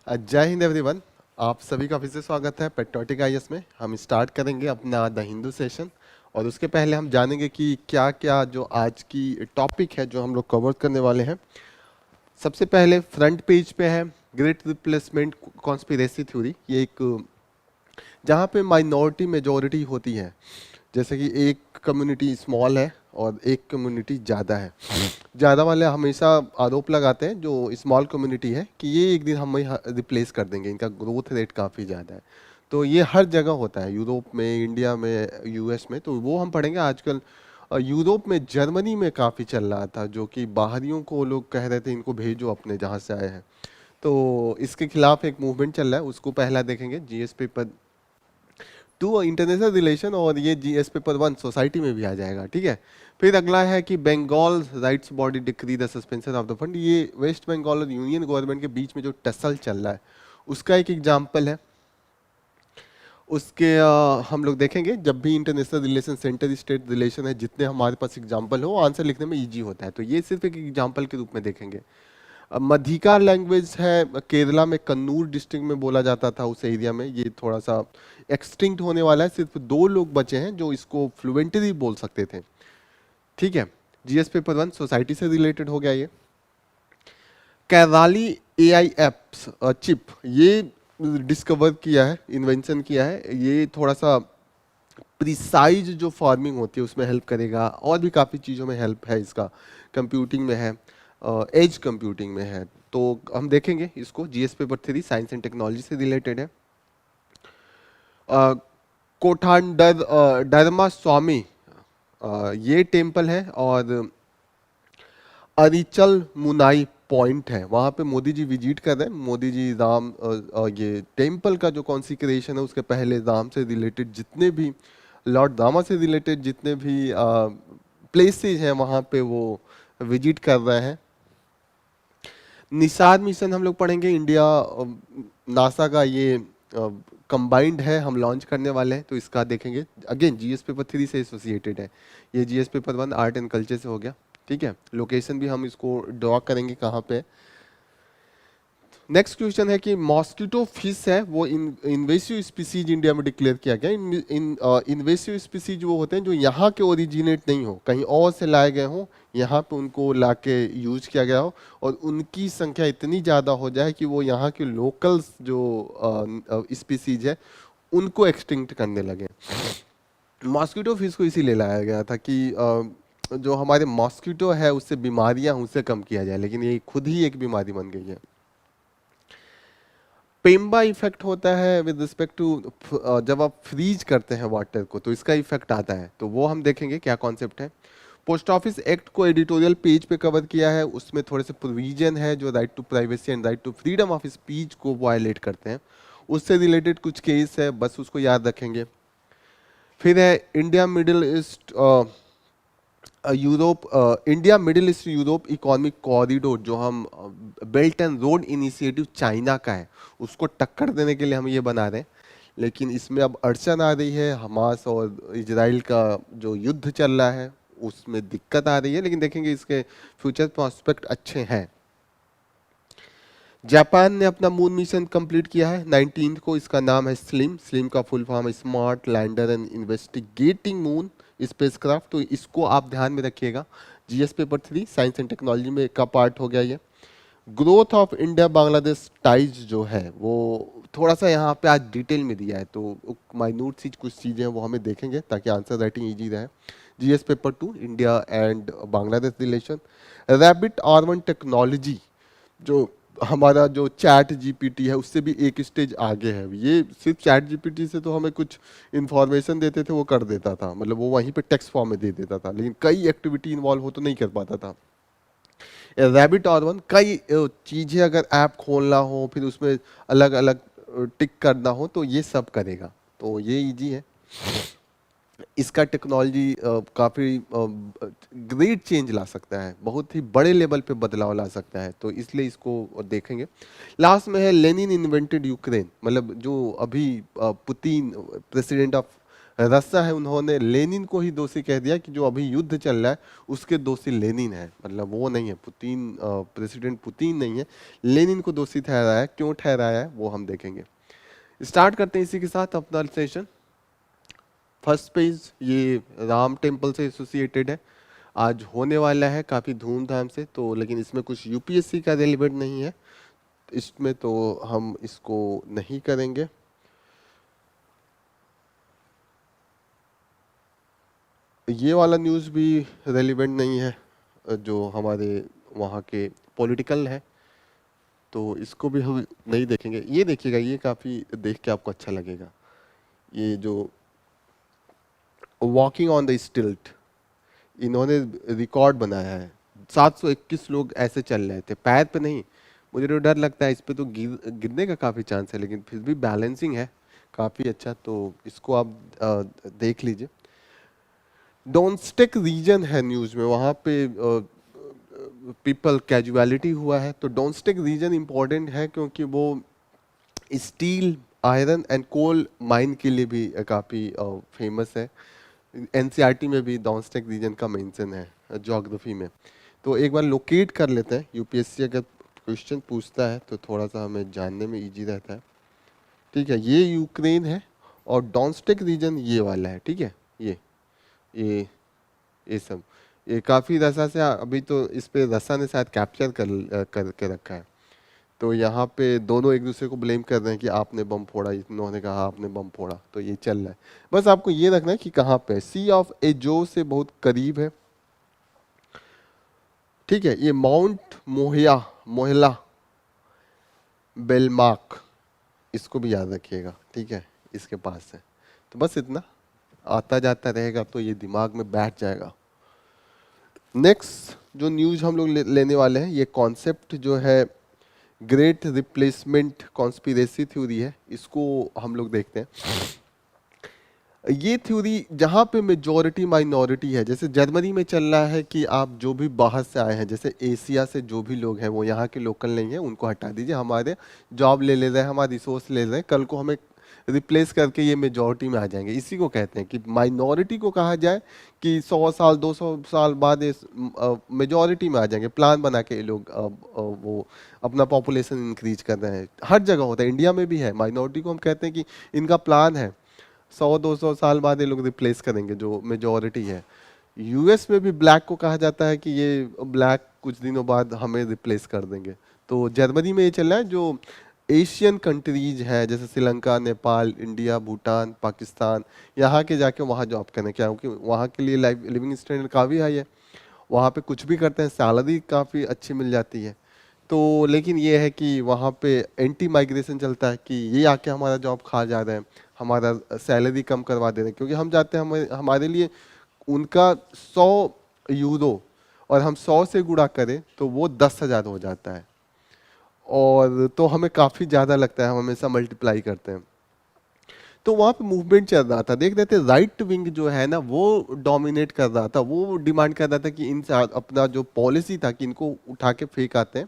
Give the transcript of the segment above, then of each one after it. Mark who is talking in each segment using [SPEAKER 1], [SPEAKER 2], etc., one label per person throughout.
[SPEAKER 1] जय हिंद एवरीवन। आप सभी का फिर से स्वागत है पेट्रियोटिक आईएएस में। हम स्टार्ट करेंगे अपना द हिंदू सेशन और उसके पहले हम जानेंगे कि क्या क्या जो आज की टॉपिक है जो हम लोग कवर करने वाले हैं। सबसे पहले फ्रंट पेज पे है ग्रेट रिप्लेसमेंट कॉन्स्पिरेसी थ्योरी। ये एक जहाँ पे माइनॉरिटी मेजॉरिटी होती है, जैसे कि एक कम्युनिटी स्मॉल है और एक कम्युनिटी ज़्यादा है। ज़्यादा वाले हमेशा आरोप लगाते हैं जो स्मॉल कम्युनिटी है कि ये एक दिन हम रिप्लेस कर देंगे, इनका ग्रोथ रेट काफ़ी ज़्यादा है। तो ये हर जगह होता है, यूरोप में, इंडिया में, यूएस में। तो वो हम पढ़ेंगे आजकल। यूरोप में, जर्मनी में काफ़ी चल रहा था, जो कि बाहरियों को लोग कह रहे थे इनको भेजो अपने जहाँ से आए हैं। तो इसके खिलाफ एक मूवमेंट चल रहा है, उसको पहला देखेंगे। जीएस पेपर 2 इंटरनेशनल रिलेशन, और ये जीएस पेपर 1 सोसाइटी में भी आ जाएगा, ठीक है। फिर अगला है कि Bengal rights body decree the suspension of the fund. ये वेस्ट बंगाल और यूनियन गवर्नमेंट के बीच में जो टसल चल रहा है उसका एक एग्जाम्पल है। उसके हम लोग देखेंगे, जब भी international relation centre state relation है, जितने हमारे पास एग्जाम्पल हो आंसर लिखने में इजी होता है। तो ये सिर्फ एक एग्जाम्पल के रूप में देखेंगे। मधिका लैंग्वेज है, केरला में कन्नूर डिस्ट्रिक्ट में बोला जाता था उस एरिया में। ये थोड़ा सा एक्सटिंक्ट होने वाला है, सिर्फ 2 लोग बचे हैं जो इसको फ्लुएंटली बोल सकते थे, ठीक है। जीएस पेपर 1 सोसाइटी से रिलेटेड हो गया ये। कैराली एआई एप्स चिप, ये डिस्कवर किया है, इन्वेंशन किया है। ये थोड़ा सा प्रिसाइज जो फार्मिंग होती है उसमें हेल्प करेगा, और भी काफ़ी चीज़ों में हेल्प है इसका। कंप्यूटिंग में है, एज कंप्यूटिंग में है। तो हम देखेंगे इसको। GS paper 3 science and technology से रिलेटेड है। कोठांडर डरमा स्वामी, ये टेम्पल है। और अरिचल मुनाई पॉइंट है, वहाँ पे मोदी जी विजिट कर रहे हैं। मोदी जी राम ये टेम्पल का जो कॉन्सिक्रेशन है उसके पहले राम से रिलेटेड जितने भी, लॉर्ड रामा से रिलेटेड जितने भी प्लेसेस हैं वहाँ पे वो विजिट कर रहे हैं। निसार मिशन हम लोग पढ़ेंगे। इंडिया नासा का ये कंबाइंड है, हम लॉन्च करने वाले हैं, तो इसका देखेंगे। अगेन जीएस पेपर 3 से एसोसिएटेड है। ये GS paper 1 art and culture से हो गया, ठीक है। लोकेशन भी हम इसको ड्रॉ करेंगे कहाँ पे। नेक्स्ट क्वेश्चन है कि मॉस्किटो फिश है वो इन्वेसिव स्पीसीज इंडिया में डिक्लेयर किया गया। इन्वेसिव स्पीसीज वो होते हैं जो यहाँ के ओरिजिनेट नहीं हो, कहीं और से लाए गए हों, यहाँ पे उनको लाके यूज किया गया हो, और उनकी संख्या इतनी ज़्यादा हो जाए कि वो यहाँ के लोकल्स जो स्पीसीज है उनको एक्सटिंक्ट करने लगे। मॉस्किटो फिश को इसीलिए लाया गया था कि जो हमारे मॉस्किटो है उससे बीमारियां उसे कम किया जाए, लेकिन ये खुद ही एक बीमारी बन गई है। पेम्बा इफेक्ट होता है विद रिस्पेक्ट टू, जब आप फ्रीज करते हैं वाटर को तो इसका इफेक्ट आता है, तो वो हम देखेंगे क्या कॉन्सेप्ट है। पोस्ट ऑफिस एक्ट को एडिटोरियल पेज पे कवर किया है, उसमें थोड़े से प्रोविजन है जो right to privacy and right to freedom of speech को वायलेट करते हैं। उससे रिलेटेड कुछ केस है, बस उसको याद रखेंगे। फिर है India middle east Europe, India middle east Europe economic corridor, जो हम belt and road initiative China का है, उसको टक्कर देने के लिए हम ये बना रहे हैं। लेकिन इसमें अब अड़चन आ रही है, हमास और इजराइल का जो युद्ध चल रहा है उसमें दिक्कत आ रही है, लेकिन देखेंगे इसके फ्यूचर प्रोस्पेक्ट अच्छे हैं। जापान ने अपना मून मिशन कंप्लीट किया है 19 को। इसका नाम है स्लिम। स्लिम का फुल फॉर्म है smart lander and investigating moon spacecraft. तो इसको आप ध्यान में रखिएगा। GS paper 3 science and technology में का पार्ट हो गया ये। Growth of India Bangladesh ties जो है वो थोड़ा सा यहाँ पे आज डिटेल में दिया है, तो माइन्यूट सी कुछ चीज़ें हैं वो हमें देखेंगे ताकि आंसर राइटिंग इजी रहे। GS paper 2 India and Bangladesh relation. Rabbit Arman technology, जो हमारा जो चैट जीपीटी है उससे भी एक स्टेज आगे है। ये सिर्फ चैट जीपीटी से तो हमें कुछ इंफॉर्मेशन देते थे, वो कर देता था, मतलब वो वहीं पे टेक्स्ट फॉर्म में दे देता था, लेकिन कई एक्टिविटी इन्वॉल्व हो तो नहीं कर पाता था। रैबिट और वन कई चीज़ें, अगर ऐप खोलना हो फिर उसमें अलग अलग टिक करना हो तो ये सब करेगा, तो ये इजी है। इसका टेक्नोलॉजी काफ़ी ग्रेट चेंज ला सकता है, बहुत ही बड़े लेवल पे बदलाव ला सकता है, तो इसलिए इसको देखेंगे। लास्ट में है लेनिन इन्वेंटेड यूक्रेन, मतलब जो अभी पुतिन प्रेसिडेंट ऑफ रस्सा है, उन्होंने लेनिन को ही दोषी कह दिया कि जो अभी युद्ध चल रहा है उसके दोषी लेनिन है, मतलब वो नहीं है पुतिन, प्रेसिडेंट पुतिन नहीं है, लेनिन को दोषी ठहराया है। क्यों ठहराया है वो हम देखेंगे। स्टार्ट करते हैं इसी के साथ अपना सेशन। फर्स्ट पेज ये राम टेम्पल से एसोसिएटेड है, आज होने वाला है काफ़ी धूमधाम से, तो लेकिन इसमें कुछ यूपीएससी का रेलिवेंट नहीं है इसमें, तो हम इसको नहीं करेंगे। ये वाला न्यूज़ भी रेलिवेंट नहीं है जो हमारे वहाँ के पॉलिटिकल है, तो इसको भी हम नहीं देखेंगे। ये देखिएगा, ये काफ़ी देख के आपको अच्छा लगेगा। ये जो वॉकिंग ऑन द स्टिल्ट, इन्होंने रिकॉर्ड बनाया है। 721 लोग ऐसे चल रहे थे, पैर पे नहीं। मुझे तो डर लगता है इस पे तो गिरने का काफ़ी चांस है, लेकिन फिर भी बैलेंसिंग है काफ़ी अच्छा, तो इसको आप देख लीजिए। डोमेस्टिक रीजन है न्यूज़ में, वहाँ पे पीपल कैजुअलिटी हुआ है, तो डोमेस्टिक रीजन इम्पोर्टेंट है क्योंकि वो steel, iron and coal mine के लिए भी काफ़ी फेमस है। एनसीईआरटी में भी डोमेस्टिक रीजन का मेंशन है ज्योग्राफी में, तो एक बार लोकेट कर लेते हैं। यूपीएससी अगर क्वेश्चन पूछता है तो थोड़ा सा हमें जानने में इजी रहता है। ठीक है, ये यूक्रेन है और डोमेस्टिक रीजन ये वाला है। ठीक है, ये ये सब ये काफ़ी रसा से, अभी तो इस पे रसा ने शायद कैप्चर करके रखा है, तो यहाँ पे दोनों एक दूसरे को ब्लेम कर रहे हैं कि आपने बम फोड़ा, इन्होंने कहा आपने बम फोड़ा, तो ये चल रहा है। बस आपको ये रखना है कि कहाँ पे, सी ऑफ एजो से बहुत करीब है। ठीक है, ये माउंट मोहला बेलमार्क, इसको भी याद रखिएगा। ठीक है, इसके पास है, तो बस इतना आता जाता रहेगा तो ये दिमाग में बैठ जाएगा। नेक्स्ट जो न्यूज़ हम लोग लेने वाले हैं, ये कॉन्सेप्ट जो है ग्रेट रिप्लेसमेंट कॉन्स्पिरेसी थ्योरी है, इसको हम लोग देखते हैं। ये थ्योरी जहाँ पे मेजॉरिटी माइनॉरिटी है, जैसे जर्मनी में चल रहा है कि आप जो भी बाहर से आए हैं, जैसे एशिया से जो भी लोग हैं वो यहाँ के लोकल नहीं है, उनको हटा दीजिए, हमारे जॉब ले रहे हैं, हमारे रिसोर्स ले रहे हैं, कल को हमें रिप्लेस करके ये मेजॉरिटी में आ जाएंगे। इसी को कहते हैं कि माइनॉरिटी को कहा जाए कि 100 साल 200 साल बाद मेजॉरिटी में आ जाएंगे। प्लान बना के ये लोग वो अपना पॉपुलेशन इंक्रीज कर रहे हैं, हर जगह होता है, इंडिया में भी है। माइनॉरिटी को हम कहते हैं कि इनका प्लान है 100-200 साल बाद ये लोग रिप्लेस करेंगे जो मेजॉरिटी है। यूएस में भी ब्लैक को कहा जाता है कि ये ब्लैक कुछ दिनों बाद हमें रिप्लेस कर देंगे। तो जर्मनी में ये चल रहा है, जो एशियन कंट्रीज है जैसे श्रीलंका, नेपाल, इंडिया, भूटान, पाकिस्तान, यहाँ के जाके वहाँ जॉब करें, क्या क्योंकि वहाँ के लिए लिविंग स्टैंडर्ड काफ़ी हाई है, वहाँ पे कुछ भी करते हैं सैलरी काफ़ी अच्छी मिल जाती है। तो लेकिन ये है कि वहाँ पे एंटी माइग्रेशन चलता है कि ये आके हमारा जॉब खा जा रहे हैं, हमारा सैलरी कम करवा दे रहे हैं, क्योंकि हम जाते हैं हमारे लिए उनका 100 यूरो और हम 100 से गुणा करें तो वो 10,000 हो जाता है, और तो हमें काफ़ी ज़्यादा लगता है, हम हमेशा मल्टीप्लाई करते हैं। तो वहाँ पे मूवमेंट चल रहा था, देख रहे थे राइट विंग जो है ना वो डोमिनेट कर रहा था, वो डिमांड कर रहा था कि इन अपना जो पॉलिसी था कि इनको उठा के फेंक आते हैं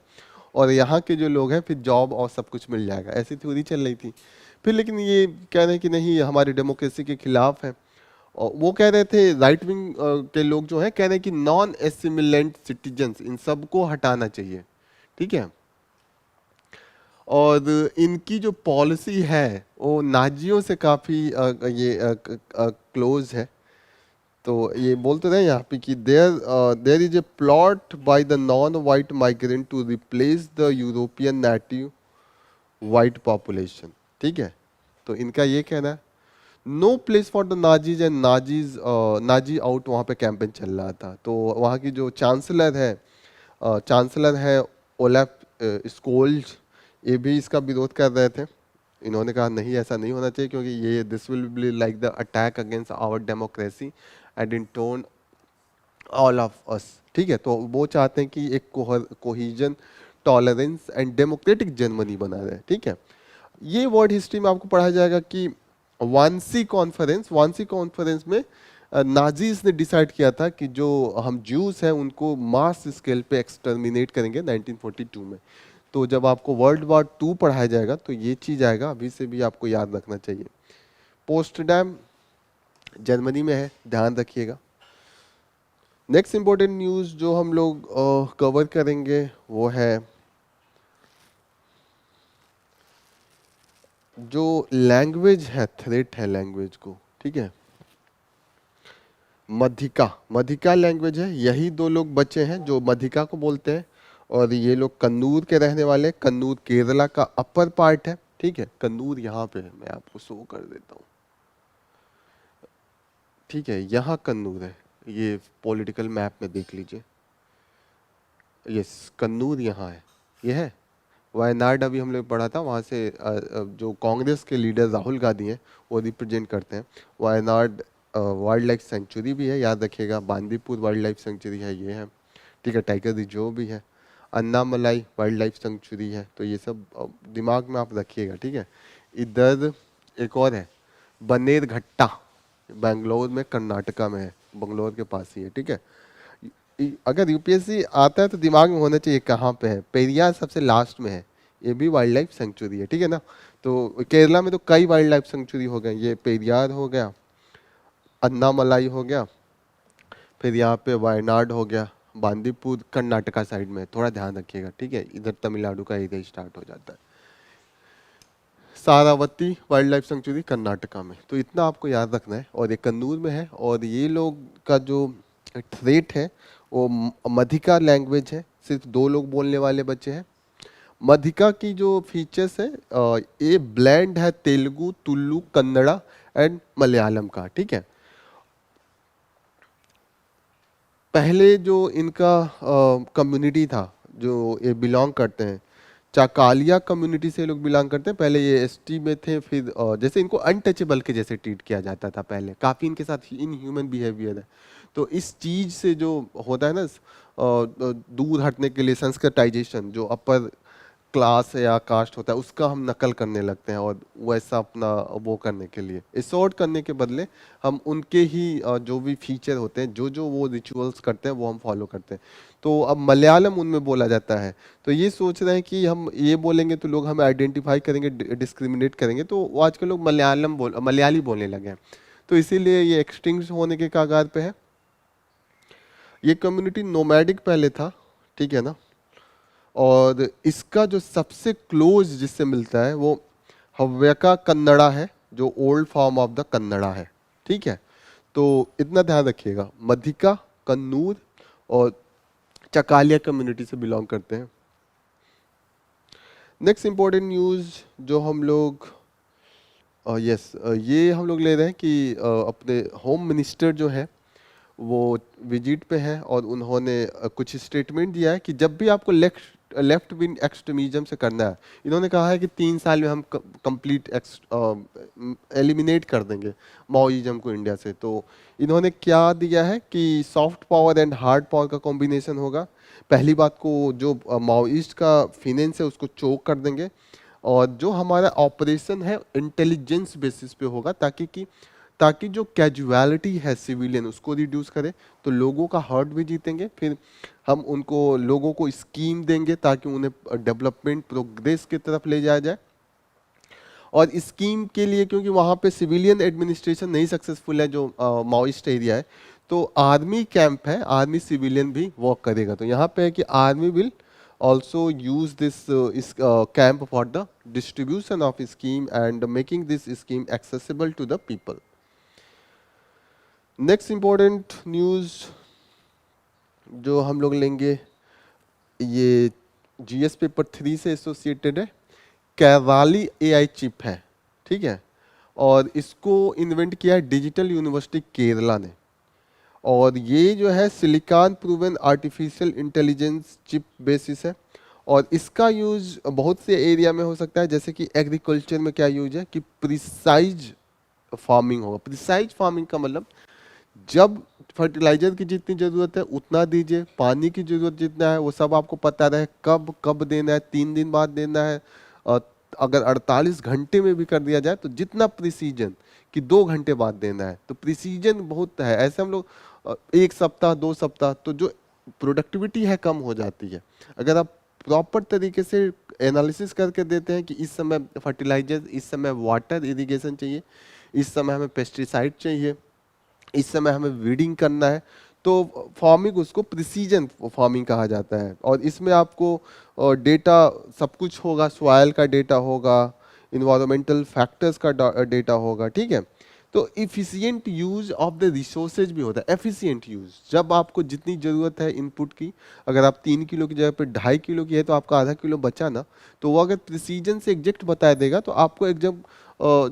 [SPEAKER 1] और यहाँ के जो लोग हैं फिर जॉब और सब कुछ मिल जाएगा, ऐसी थ्योरी चल रही थी। फिर लेकिन ये कह रहे हैं कि नहीं, हमारी डेमोक्रेसी के खिलाफ है, और वो कह रहे थे राइट विंग के लोग जो है कह रहे हैं कि नॉन एसिमिलेंट सिटीजन्स, इन सबको हटाना चाहिए। ठीक है, और इनकी जो पॉलिसी है वो नाजियों से काफ़ी ये क्लोज है। तो ये बोलते रहे यहाँ पे कि there is a plot by the non white migrant to replace the European native white population. ठीक है, तो इनका ये कहना है no place for the Nazis and Nazi out, वहाँ पे कैंपेन चल रहा था। तो वहाँ की जो चांसलर है ओलेफ स्कोल्ज, ये भी इसका विरोध कर रहे थे। इन्होंने कहा नहीं, ऐसा नहीं होना चाहिए क्योंकि ये this will be like the attack against our democracy and in tone all of us. ठीक है, तो वो चाहते हैं कि एक cohesion, tolerance and democratic Germany बना रहे। ठीक है, ये वर्ड हिस्ट्री में आपको पढ़ाया जाएगा कि वांसी कॉन्फ्रेंस में नाजीज ने डिसाइड किया था कि जो हम ज्यूस हैं उनको मास स्केल पे एक्सटर्मिनेट करेंगे 1942 में। तो जब आपको वर्ल्ड वॉर 2 पढ़ाया जाएगा तो ये चीज़ आएगा, अभी से भी आपको याद रखना चाहिए। पोस्टडैम जर्मनी में है, ध्यान रखिएगा। नेक्स्ट इंपॉर्टेंट न्यूज़ जो हम लोग कवर करेंगे वो है जो लैंग्वेज है, थ्रेट है लैंग्वेज को, ठीक है। मधिका, मधिका लैंग्वेज है, यही दो लोग बचे हैं जो मधिका को बोलते हैं, और ये लोग कन्नूर के रहने वाले। कन्नूर केरला का अपर पार्ट है, ठीक है। कन्नूर यहाँ पे है, मैं आपको शो कर देता हूँ, ठीक है, यहाँ कन्नूर है, ये पॉलिटिकल मैप में देख लीजिए, यस कन्नूर यहाँ है, ये है। वायनाड अभी हम लोग पढ़ा था, वहाँ से जो कांग्रेस के लीडर राहुल गांधी हैं वो रिप्रेजेंट करते हैं। वायनाड वाइल्ड लाइफ सेंचुरी भी है, याद रखिएगा। बांदीपुर वाइल्ड लाइफ सेंचुरी है, ये है, ठीक है। टाइगर रिजर्व भी है। अन्नामलाई वाइल्ड लाइफ सेंचुरी है। तो ये सब दिमाग में आप रखिएगा, ठीक है। इधर एक और है बनेरघट्टा, बेंगलोर में, कर्नाटका में है, बंगलोर के पास ही है, ठीक है। अगर यूपीएससी आता है तो दिमाग में होना चाहिए कहाँ पे है। पेरियार सबसे लास्ट में है, ये भी वाइल्ड लाइफ सेंचुरी है, ठीक है ना। तो केरला में तो कई वाइल्ड लाइफ सेंचुरी हो गए, ये पेरियार हो गया, अन्नामलाई हो गया, फिर यहाँ पे वायनाड हो गया। बांदीपुर कर्नाटका साइड में, थोड़ा ध्यान रखिएगा, ठीक है। इधर तमिलनाडु का एरिया स्टार्ट हो जाता है। Sharavati wild life sanctuary Karnataka में, तो इतना आपको याद रखना है। और ये कन्नूर में है, और ये लोग का जो थ्रेट है वो मधिका लैंग्वेज है, सिर्फ दो लोग बोलने वाले बच्चे हैं। मधिका की जो फीचर्स है, ये ब्लेंड है तेलुगु, तुलु, कन्नड़ा एंड मलयालम का, ठीक है। पहले जो इनका कम्युनिटी था, जो ये बिलोंग करते हैं, चाकालिया कम्युनिटी से लोग बिलोंग करते हैं। पहले ये एसटी में थे, फिर जैसे इनको अनटचेबल के जैसे ट्रीट किया जाता था पहले, काफ़ी इनके साथ इनह्यूमन बिहेवियर है। तो इस चीज़ से जो होता है ना, दूर हटने के लिए संस्कृताइजेशन, जो अपर क्लास या कास्ट होता है उसका हम नकल करने लगते हैं, और वैसा अपना वो करने के लिए सॉर्ट करने के बदले हम उनके ही जो भी फीचर होते हैं, जो जो वो रिचुअल्स करते हैं वो हम फॉलो करते हैं। तो अब मलयालम उनमें बोला जाता है, तो ये सोच रहे हैं कि हम ये बोलेंगे तो लोग हमें आइडेंटिफाई करेंगे, डिस्क्रिमिनेट करेंगे, तो वो आजकल लोग मलयाली बोलने लगे हैं। तो इसीलिए ये एक्सटिंक्ट होने के कगार पे है। ये कम्युनिटी नोमैडिक पहले था, ठीक है ना। और इसका जो सबसे क्लोज जिससे मिलता है वो हव्यका कन्नड़ा है, जो old form of the Kannada है, ठीक है। तो इतना ध्यान रखिएगा, मधिका, कन्नूर और चकालिया कम्युनिटी से बिलोंग करते हैं। नेक्स्ट इंपॉर्टेंट न्यूज़ जो हम लोग ये हम लोग ले रहे हैं कि अपने होम मिनिस्टर जो है वो विजिट पे है, और उन्होंने कुछ स्टेटमेंट दिया है कि जब भी आपको लेफ्ट विंग एक्सट्रीमिज्म से करना है, इन्होंने कहा है कि 3 साल में हम कंप्लीट एलिमिनेट कर देंगे माओइज्म को इंडिया से। तो इन्होंने क्या दिया है कि soft power and hard power का कॉम्बिनेशन होगा। पहली बात को जो माओइस्ट का फिनेंस है उसको चोक कर देंगे, और जो हमारा ऑपरेशन है इंटेलिजेंस बेसिस पे होगा, ताकि जो कैजुअलिटी है सिविलियन उसको रिड्यूस करें, तो लोगों का हार्ट भी जीतेंगे। फिर हम उनको लोगों को स्कीम देंगे ताकि उन्हें डेवलपमेंट प्रोग्रेस की तरफ ले जाया जाए। और स्कीम के लिए, क्योंकि वहाँ पे सिविलियन एडमिनिस्ट्रेशन नहीं सक्सेसफुल है, जो माओइस्ट एरिया है, तो आर्मी कैंप है, आर्मी सिविलियन भी वर्क करेगा। तो यहाँ पे है कि army will also use this camp for the distribution of scheme and making this scheme accessible to the people. Next important news जो हम लोग लेंगे, ये जीएस पेपर 3 से एसोसिएटेड है। कैवाली एआई चिप है, ठीक है, और इसको इन्वेंट किया है डिजिटल यूनिवर्सिटी केरला ने। और ये जो है silicon proven artificial intelligence chip basis है, और इसका यूज बहुत से एरिया में हो सकता है, जैसे कि एग्रीकल्चर में क्या यूज है कि प्रिसाइज फार्मिंग होगा। प्रिसाइज फार्मिंग का मतलब जब फर्टिलाइजर की जितनी ज़रूरत है उतना दीजिए, पानी की ज़रूरत जितना है वो सब आपको पता रहे, कब कब देना है, 3 दिन बाद देना है, अगर 48 घंटे में भी कर दिया जाए तो जितना प्रिसीजन कि 2 घंटे बाद देना है, तो प्रिसीजन बहुत है। ऐसे हम लोग 1 सप्ताह 2 सप्ताह, तो जो प्रोडक्टिविटी है कम हो जाती है। अगर आप प्रॉपर तरीके से एनालिसिस करके देते हैं कि इस समय फर्टिलाइजर, इस समय वाटर इरिगेशन चाहिए, इस समय हमें पेस्टिसाइड चाहिए, इस समय हमें वीडिंग करना है, तो फार्मिंग उसको प्रिसीजन फार्मिंग कहा जाता है। और इसमें आपको डेटा सब कुछ होगा, सॉइल का डेटा होगा, इन्वायरमेंटल फैक्टर्स का डेटा होगा, ठीक है। तो efficient use of the resources भी होता है। एफिशिएंट यूज, जब आपको जितनी जरूरत है इनपुट की, अगर आप 3 किलो की जगह पे 2.5 किलो की है तो आपका आधा किलो बचा ना, तो वो अगर प्रिसीजन से एग्जैक्ट बता देगा तो आपको एकदम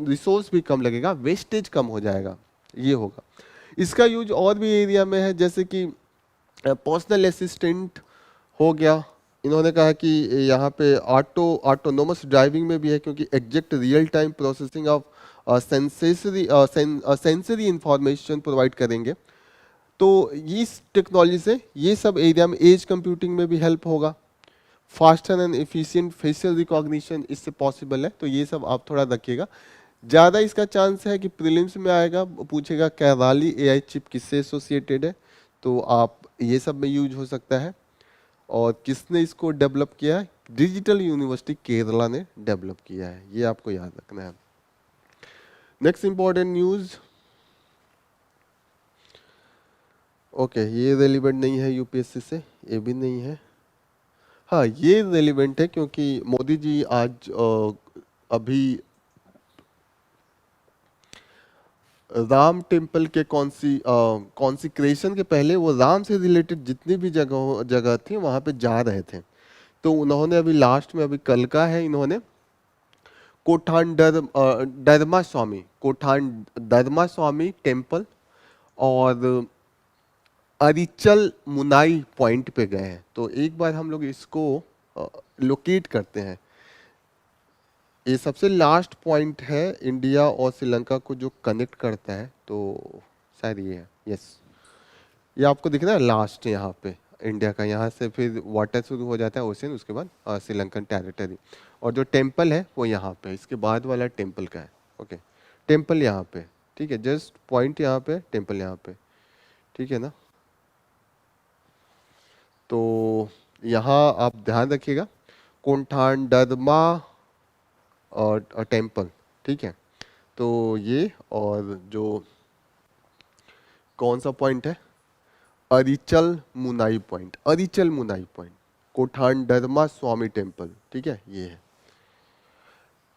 [SPEAKER 1] रिसोर्स भी कम लगेगा, वेस्टेज कम हो जाएगा, ये होगा। इसका यूज और भी एरिया में है, जैसे कि पर्सनल असिस्टेंट हो गया। इन्होंने कहा कि यहाँ पे ऑटोनोमस ड्राइविंग में भी है, क्योंकि exact real time processing of sensory information provide करेंगे। तो इस टेक्नोलॉजी से ये सब एरिया में एज कंप्यूटिंग में भी हेल्प होगा। Faster and efficient facial recognition इससे पॉसिबल है, तो ये सब आप थोड़ा रखिएगा। ज़्यादा इसका चांस है कि प्रीलिम्स में आएगा, पूछेगा कैराली एआई चिप किससे एसोसिएटेड है, तो आप ये सब में यूज हो सकता है। और किसने इसको डेवलप किया है? डिजिटल यूनिवर्सिटी केरला ने डेवलप किया है, ये आपको याद रखना है। नेक्स्ट इंपॉर्टेंट न्यूज, ओके, ये रेलिवेंट नहीं है यूपीएससी से, ये भी नहीं है। हाँ, ये रेलिवेंट है क्योंकि मोदी जी आज अभी राम टेम्पल के कॉन्सिक्रेशन के पहले वो राम से रिलेटेड जितनी भी जगह थी वहाँ पे जा रहे थे। तो उन्होंने अभी लास्ट में, अभी कल का है, इन्होंने कोठान दरमा स्वामी टेम्पल और अरिचल मुनाई पॉइंट पे गए हैं। तो एक बार हम लोग इसको लोकेट करते हैं। ये सबसे लास्ट पॉइंट है इंडिया और श्रीलंका को जो कनेक्ट करता है, तो शायद ये है, यस। ये आपको दिख रहा है लास्ट यहाँ पे इंडिया का, यहाँ से फिर वाटर शुरू हो जाता है ओशन, उसके बाद श्रीलंकन टेरिटरी। और जो टेम्पल है वो यहाँ पे, इसके बाद वाला टेम्पल का है। ओके, टेम्पल यहाँ पे, ठीक है, जस्ट पॉइंट यहाँ पे, टेम्पल यहाँ पे, ठीक है ना। तो यहाँ आप ध्यान रखिएगा, कोंठान दरमा और टेम्पल, ठीक है। तो ये, और जो कौन सा पॉइंट है, अरिचल मुनाई पॉइंट, अरिचल मुनाई पॉइंट, कोठान दरमा स्वामी टेम्पल, ठीक है, ये है।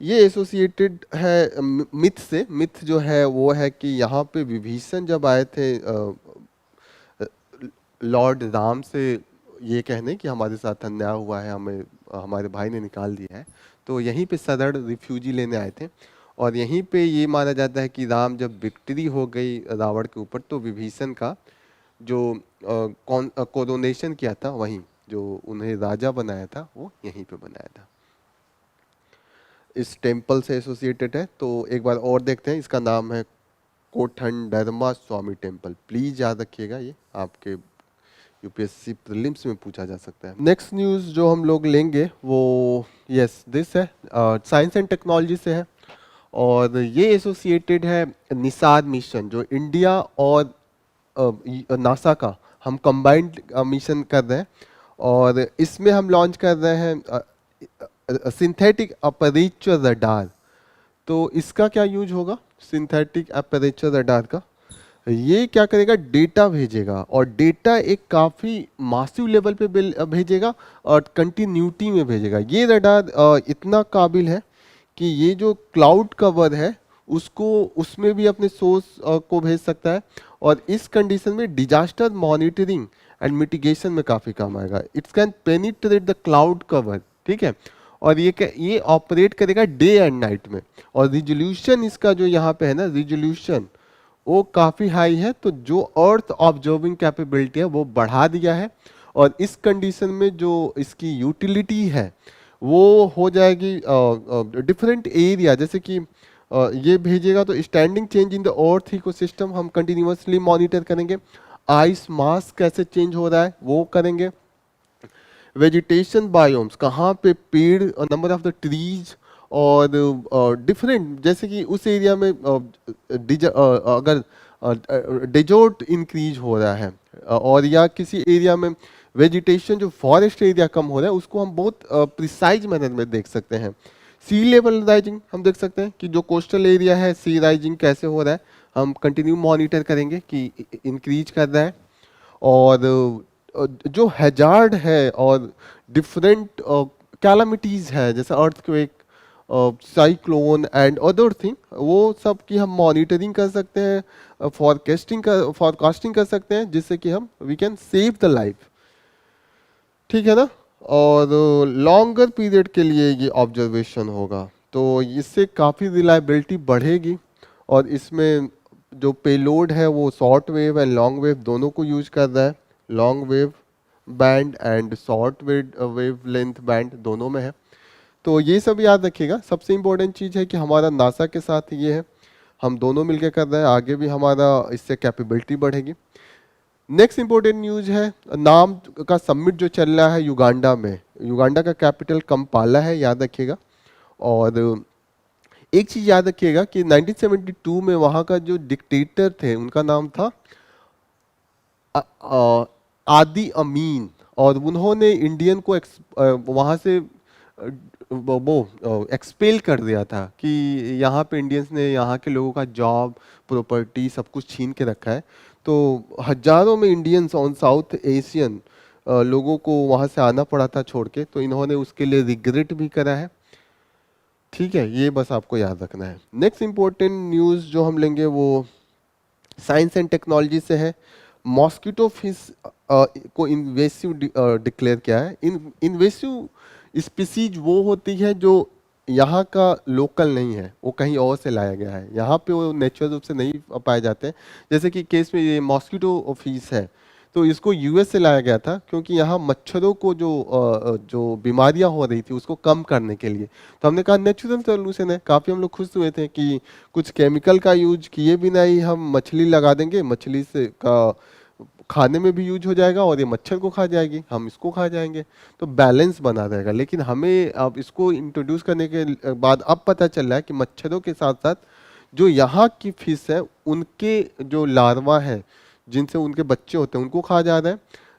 [SPEAKER 1] ये एसोसिएटेड है मिथ से। मिथ जो है वो है कि यहाँ पे विभीषण जब आए थे लॉर्ड राम से ये कहने कि हमारे साथ अन्याय हुआ है, हमें हमारे भाई ने निकाल दिया है, तो यहीं पे सदर्ड रिफ्यूजी लेने आए थे। और यहीं पे ये माना जाता है कि राम जब विक्ट्री हो गई रावण के ऊपर, तो विभीषण का जो कोरोनेशन किया था, वहीं जो उन्हें राजा बनाया था वो यहीं पे बनाया था। इस टेम्पल से एसोसिएटेड है। तो एक बार और देखते हैं, इसका नाम है कोठन दरमा स्वामी टेम्पल। प्लीज याद रखिएगा, ये आपके यूपीएससी प्रीलिम्स में पूछा जा सकता है। नेक्स्ट न्यूज़ जो हम लोग लेंगे वो यस दिस है, साइंस एंड टेक्नोलॉजी से है। और ये एसोसिएटेड है निसाद मिशन, जो इंडिया और नासा का हम कंबाइंड मिशन कर रहे हैं। और इसमें हम लॉन्च कर रहे हैं सिंथेटिक अपर्चर रडार। तो इसका क्या यूज होगा, सिंथेटिक अपर्चर रडार का? ये क्या करेगा, डेटा भेजेगा, और डेटा एक काफ़ी मासिव लेवल पे भेजेगा और कंटिन्यूटी में भेजेगा। ये रडार इतना काबिल है कि ये जो क्लाउड कवर है उसको, उसमें भी अपने सोर्स को भेज सकता है। और इस कंडीशन में डिजास्टर मॉनिटरिंग एंड मिटिगेशन में काफ़ी काम आएगा। It's can penetrate the cloud cover, ठीक है। और ये ऑपरेट करेगा डे एंड नाइट में। और रिजोल्यूशन इसका जो यहाँ पे है ना, रिजोल्यूशन वो काफ़ी हाई है। तो जो अर्थ ऑब्जर्विंग कैपेबिलिटी है वो बढ़ा दिया है। और इस कंडीशन में जो इसकी यूटिलिटी है वो हो जाएगी डिफरेंट एरिया, जैसे कि ये भेजेगा तो standing change in the earth ecosystem हम कंटिन्यूअसली मॉनिटर करेंगे। आइस मास कैसे चेंज हो रहा है वो करेंगे। वेजिटेशन बायोम्स, कहाँ पे पेड़, नंबर ऑफ द ट्रीज, और डिफरेंट, जैसे कि उस एरिया में अगर डेजर्ट इंक्रीज हो रहा है, और या किसी एरिया में वेजिटेशन, जो फॉरेस्ट एरिया कम हो रहा है, उसको हम बहुत प्रिसाइज मैनर में देख सकते हैं। सी लेवल राइजिंग हम देख सकते हैं कि जो कोस्टल एरिया है, सी राइजिंग कैसे हो रहा है, हम कंटिन्यू मॉनिटर करेंगे कि इंक्रीज कर रहा है। और जो हैजार्ड है और डिफरेंट कैलामिटीज है जैसे earthquake, cyclone and other thing, वो सब की हम मॉनिटरिंग कर सकते हैं, फॉरकास्टिंग कर सकते हैं, जिससे कि हम we can save the life. ठीक है ना। और लॉन्गर पीरियड के लिए ये ऑब्जर्वेशन होगा, तो इससे काफ़ी रिलायबिलिटी बढ़ेगी। और इसमें जो पेलोड है वो short wave and long wave दोनों को यूज कर रहा है। Long wave band and short wave length band दोनों में है। तो ये सब याद रखिएगा। सबसे इम्पोर्टेंट चीज़ है कि हमारा नासा के साथ ये है, हम दोनों मिलकर कर रहे हैं, आगे भी हमारा इससे कैपेबिलिटी बढ़ेगी। नेक्स्ट इंपॉर्टेंट न्यूज है, नाम का समिट जो चल रहा है युगांडा में। युगांडा का कैपिटल कंपाला है, याद रखिएगा। और एक चीज याद रखिएगा कि 1972 में वहां का जो डिक्टेटर थे उनका नाम था आदि अमीन। और उन्होंने इंडियन को वहां से वो एक्सपेल कर दिया था कि यहाँ पे इंडियंस ने यहाँ के लोगों का जॉब, प्रॉपर्टी सब कुछ छीन के रखा है। तो हजारों में इंडियंस ऑन साउथ एशियन लोगों को वहाँ से आना पड़ा था छोड़ के, तो इन्होंने उसके लिए रिग्रेट भी करा है। ठीक है, ये बस आपको याद रखना है। नेक्स्ट इंपॉर्टेंट न्यूज़ जो हम लेंगे वो साइंस एंड टेक्नोलॉजी से है। मॉस्किटो फिश को इन्वेसिव डिक्लेयर किया है। इन्वेसिव स्पीसीज वो होती है जो यहाँ का लोकल नहीं है, वो कहीं और से लाया गया है, यहाँ पे वो नेचुरल रूप से नहीं पाए जाते हैं। जैसे कि केस में ये मॉस्किटो फिश है, तो इसको यूएस से लाया गया था क्योंकि यहाँ मच्छरों को जो बीमारियाँ हो रही थी उसको कम करने के लिए। तो हमने कहा नेचुरल सोल्यूशन है। काफ़ी हम लोग खुश हुए थे कि कुछ केमिकल का यूज किए बिना ही हम मछली लगा देंगे, मछली से का खाने में भी यूज हो जाएगा और ये मच्छर को खा जाएगी, हम इसको खा जाएंगे, तो बैलेंस बना रहेगा। लेकिन हमें अब इसको इंट्रोड्यूस करने के बाद अब पता चल रहा है कि मच्छरों के साथ साथ जो यहाँ की फिश है उनके जो लार्वा है जिनसे उनके बच्चे होते हैं उनको खा जा रहा है।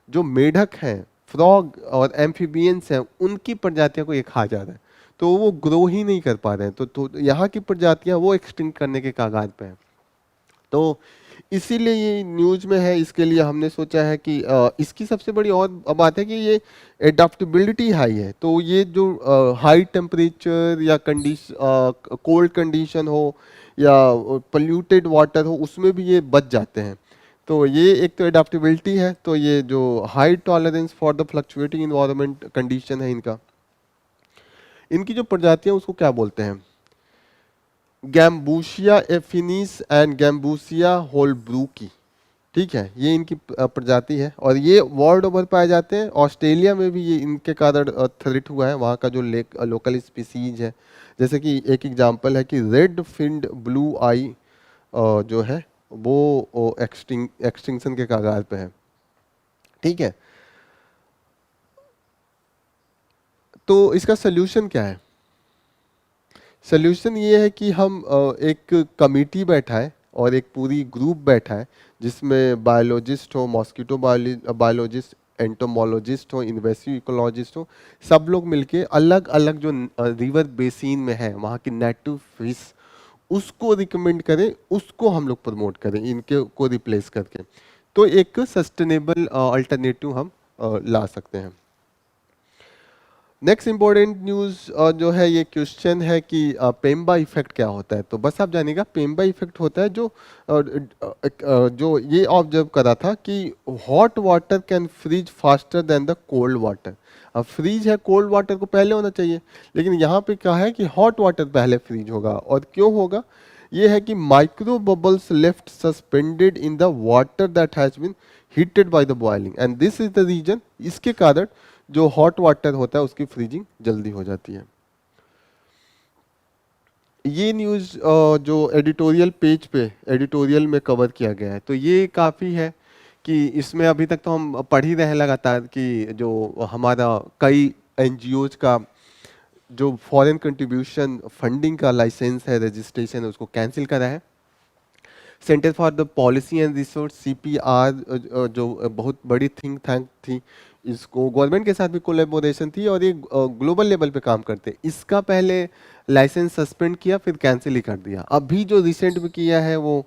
[SPEAKER 1] जो मेढक हैं, फ्रॉग और एम्फीबियंस हैं, उनकी प्रजातियों को ये खा जा रहा है, तो वो ग्रो ही नहीं कर पा रहे हैं। तो यहाँ की प्रजातियाँ वो एक्सटिंक्ट करने के कागार पे हैं। तो इसीलिए ये न्यूज में है। इसके लिए हमने सोचा है कि इसकी सबसे बड़ी और बात है कि ये एडाप्टेबिलिटी हाई है। तो ये जो हाई टेम्परेचर या कोल्ड कंडीशन हो या पोल्यूटेड वाटर हो उसमें भी ये बच जाते हैं। तो ये एक तो एडाप्टेबिलिटी है, तो ये जो high tolerance for the fluctuating environment condition है इनका। इनकी जो प्रजातियां उसको क्या बोलते हैं, गैम्बूशिया एफिनिस एंड गैम्बूसिया होलब्रूकी। ठीक है, ये इनकी प्रजाति है और ये वर्ल्ड ओवर पाए जाते हैं। ऑस्ट्रेलिया में भी ये इनके कारण थ्रेट हुआ है, वहाँ का जो लोकल स्पीसीज है। जैसे कि एक एग्जांपल है कि रेड फिन्ड ब्लू आई जो है वो एक्सटिंक्शन के कगार पे है। ठीक है, तो इसका सोल्यूशन क्या है? सोल्यूशन ये है कि हम एक कमेटी बैठाएं और एक पूरी ग्रुप बैठा है जिसमें बायोलॉजिस्ट हो, मॉस्किटो बायोलॉजिस्ट, एंटोमोलॉजिस्ट हो, इन्वेसिव इकोलॉजिस्ट हो, सब लोग मिलके अलग अलग जो रिवर बेसिन में है वहाँ की नेटिव फिश उसको रिकमेंड करें, उसको हम लोग प्रमोट करें इनके को रिप्लेस करके। तो एक सस्टेनेबल अल्टरनेटिव हम ला सकते हैं। नेक्स्ट इंपॉर्टेंट न्यूज़ जो है, ये क्वेश्चन है कि पेम्बा इफेक्ट क्या होता है। तो बस आप जानिएगा, पेम्बा इफेक्ट होता है जो ये ऑब्जर्व करा था कि hot water can freeze faster than the cold water. अब फ्रीज है, कोल्ड वाटर को पहले होना चाहिए, लेकिन यहाँ पे क्या है कि हॉट वाटर पहले फ्रीज होगा। और क्यों होगा? ये है कि micro bubbles left suspended in the water that has been heated by the boiling and this is the reason. इसके कारण जो हॉट वाटर होता है उसकी फ्रीजिंग जल्दी हो जाती है। ये न्यूज़ जो एडिटोरियल पेज पे एडिटोरियल में कवर किया गया है, तो ये काफ़ी है कि इसमें अभी तक तो हम पढ़ ही रहे हैं लगातार कि जो हमारा कई एनजीओज का जो फॉरेन कंट्रीब्यूशन फंडिंग का लाइसेंस है, रजिस्ट्रेशन है, उसको कैंसिल करा है। Centre for the policy and resource CPR जो बहुत बड़ी थिंक टैंक थी, इसको गवर्नमेंट के साथ भी कोलैबोरेशन थी और ये ग्लोबल लेवल पे काम करते। इसका पहले लाइसेंस सस्पेंड किया, फिर कैंसिल ही कर दिया। अभी जो रिसेंट में किया है वो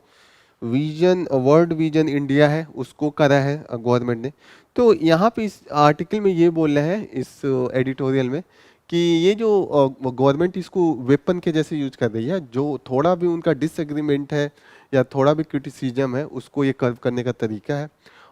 [SPEAKER 1] विजन वर्ल्ड विजन इंडिया है उसको करा है गवर्नमेंट ने। तो यहाँ पे इस आर्टिकल में ये बोल रहे हैं इस एडिटोरियल में कि ये जो गवर्नमेंट इसको वेपन के जैसे यूज कर रही है, जो थोड़ा भी उनका डिसएग्रीमेंट है या थोड़ा भी क्रिटिसिज्म है उसको ये कर्व करने का तरीका है।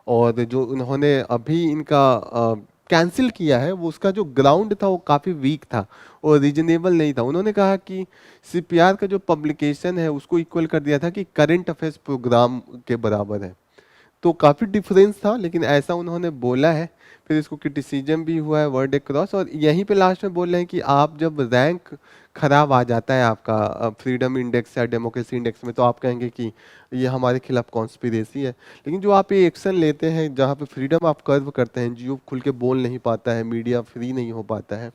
[SPEAKER 1] और जो उन्होंने अभी इनका कैंसिल किया है वो उसका जो ग्राउंड था वो काफ़ी वीक था और रीजनेबल नहीं था। उन्होंने कहा कि सीपीआर का जो पब्लिकेशन है उसको इक्वल कर दिया था कि करंट अफेयर्स प्रोग्राम के बराबर है। तो काफ़ी डिफरेंस था, लेकिन ऐसा उन्होंने बोला है। फिर इसको क्रिटिसिज्म भी हुआ है वर्ल्ड अक्रॉस, और यहीं पे लास्ट में बोल रहे हैं कि आप जब रैंक खराब आ जाता है आपका फ्रीडम इंडेक्स या डेमोक्रेसी इंडेक्स में, तो आप कहेंगे कि ये हमारे खिलाफ कॉन्स्पिरेसी है। लेकिन जो आप ये एक्शन लेते हैं जहाँ पे फ्रीडम आप कर्व करते हैं, जियो खुल के बोल नहीं पाता है, मीडिया फ्री नहीं हो पाता है,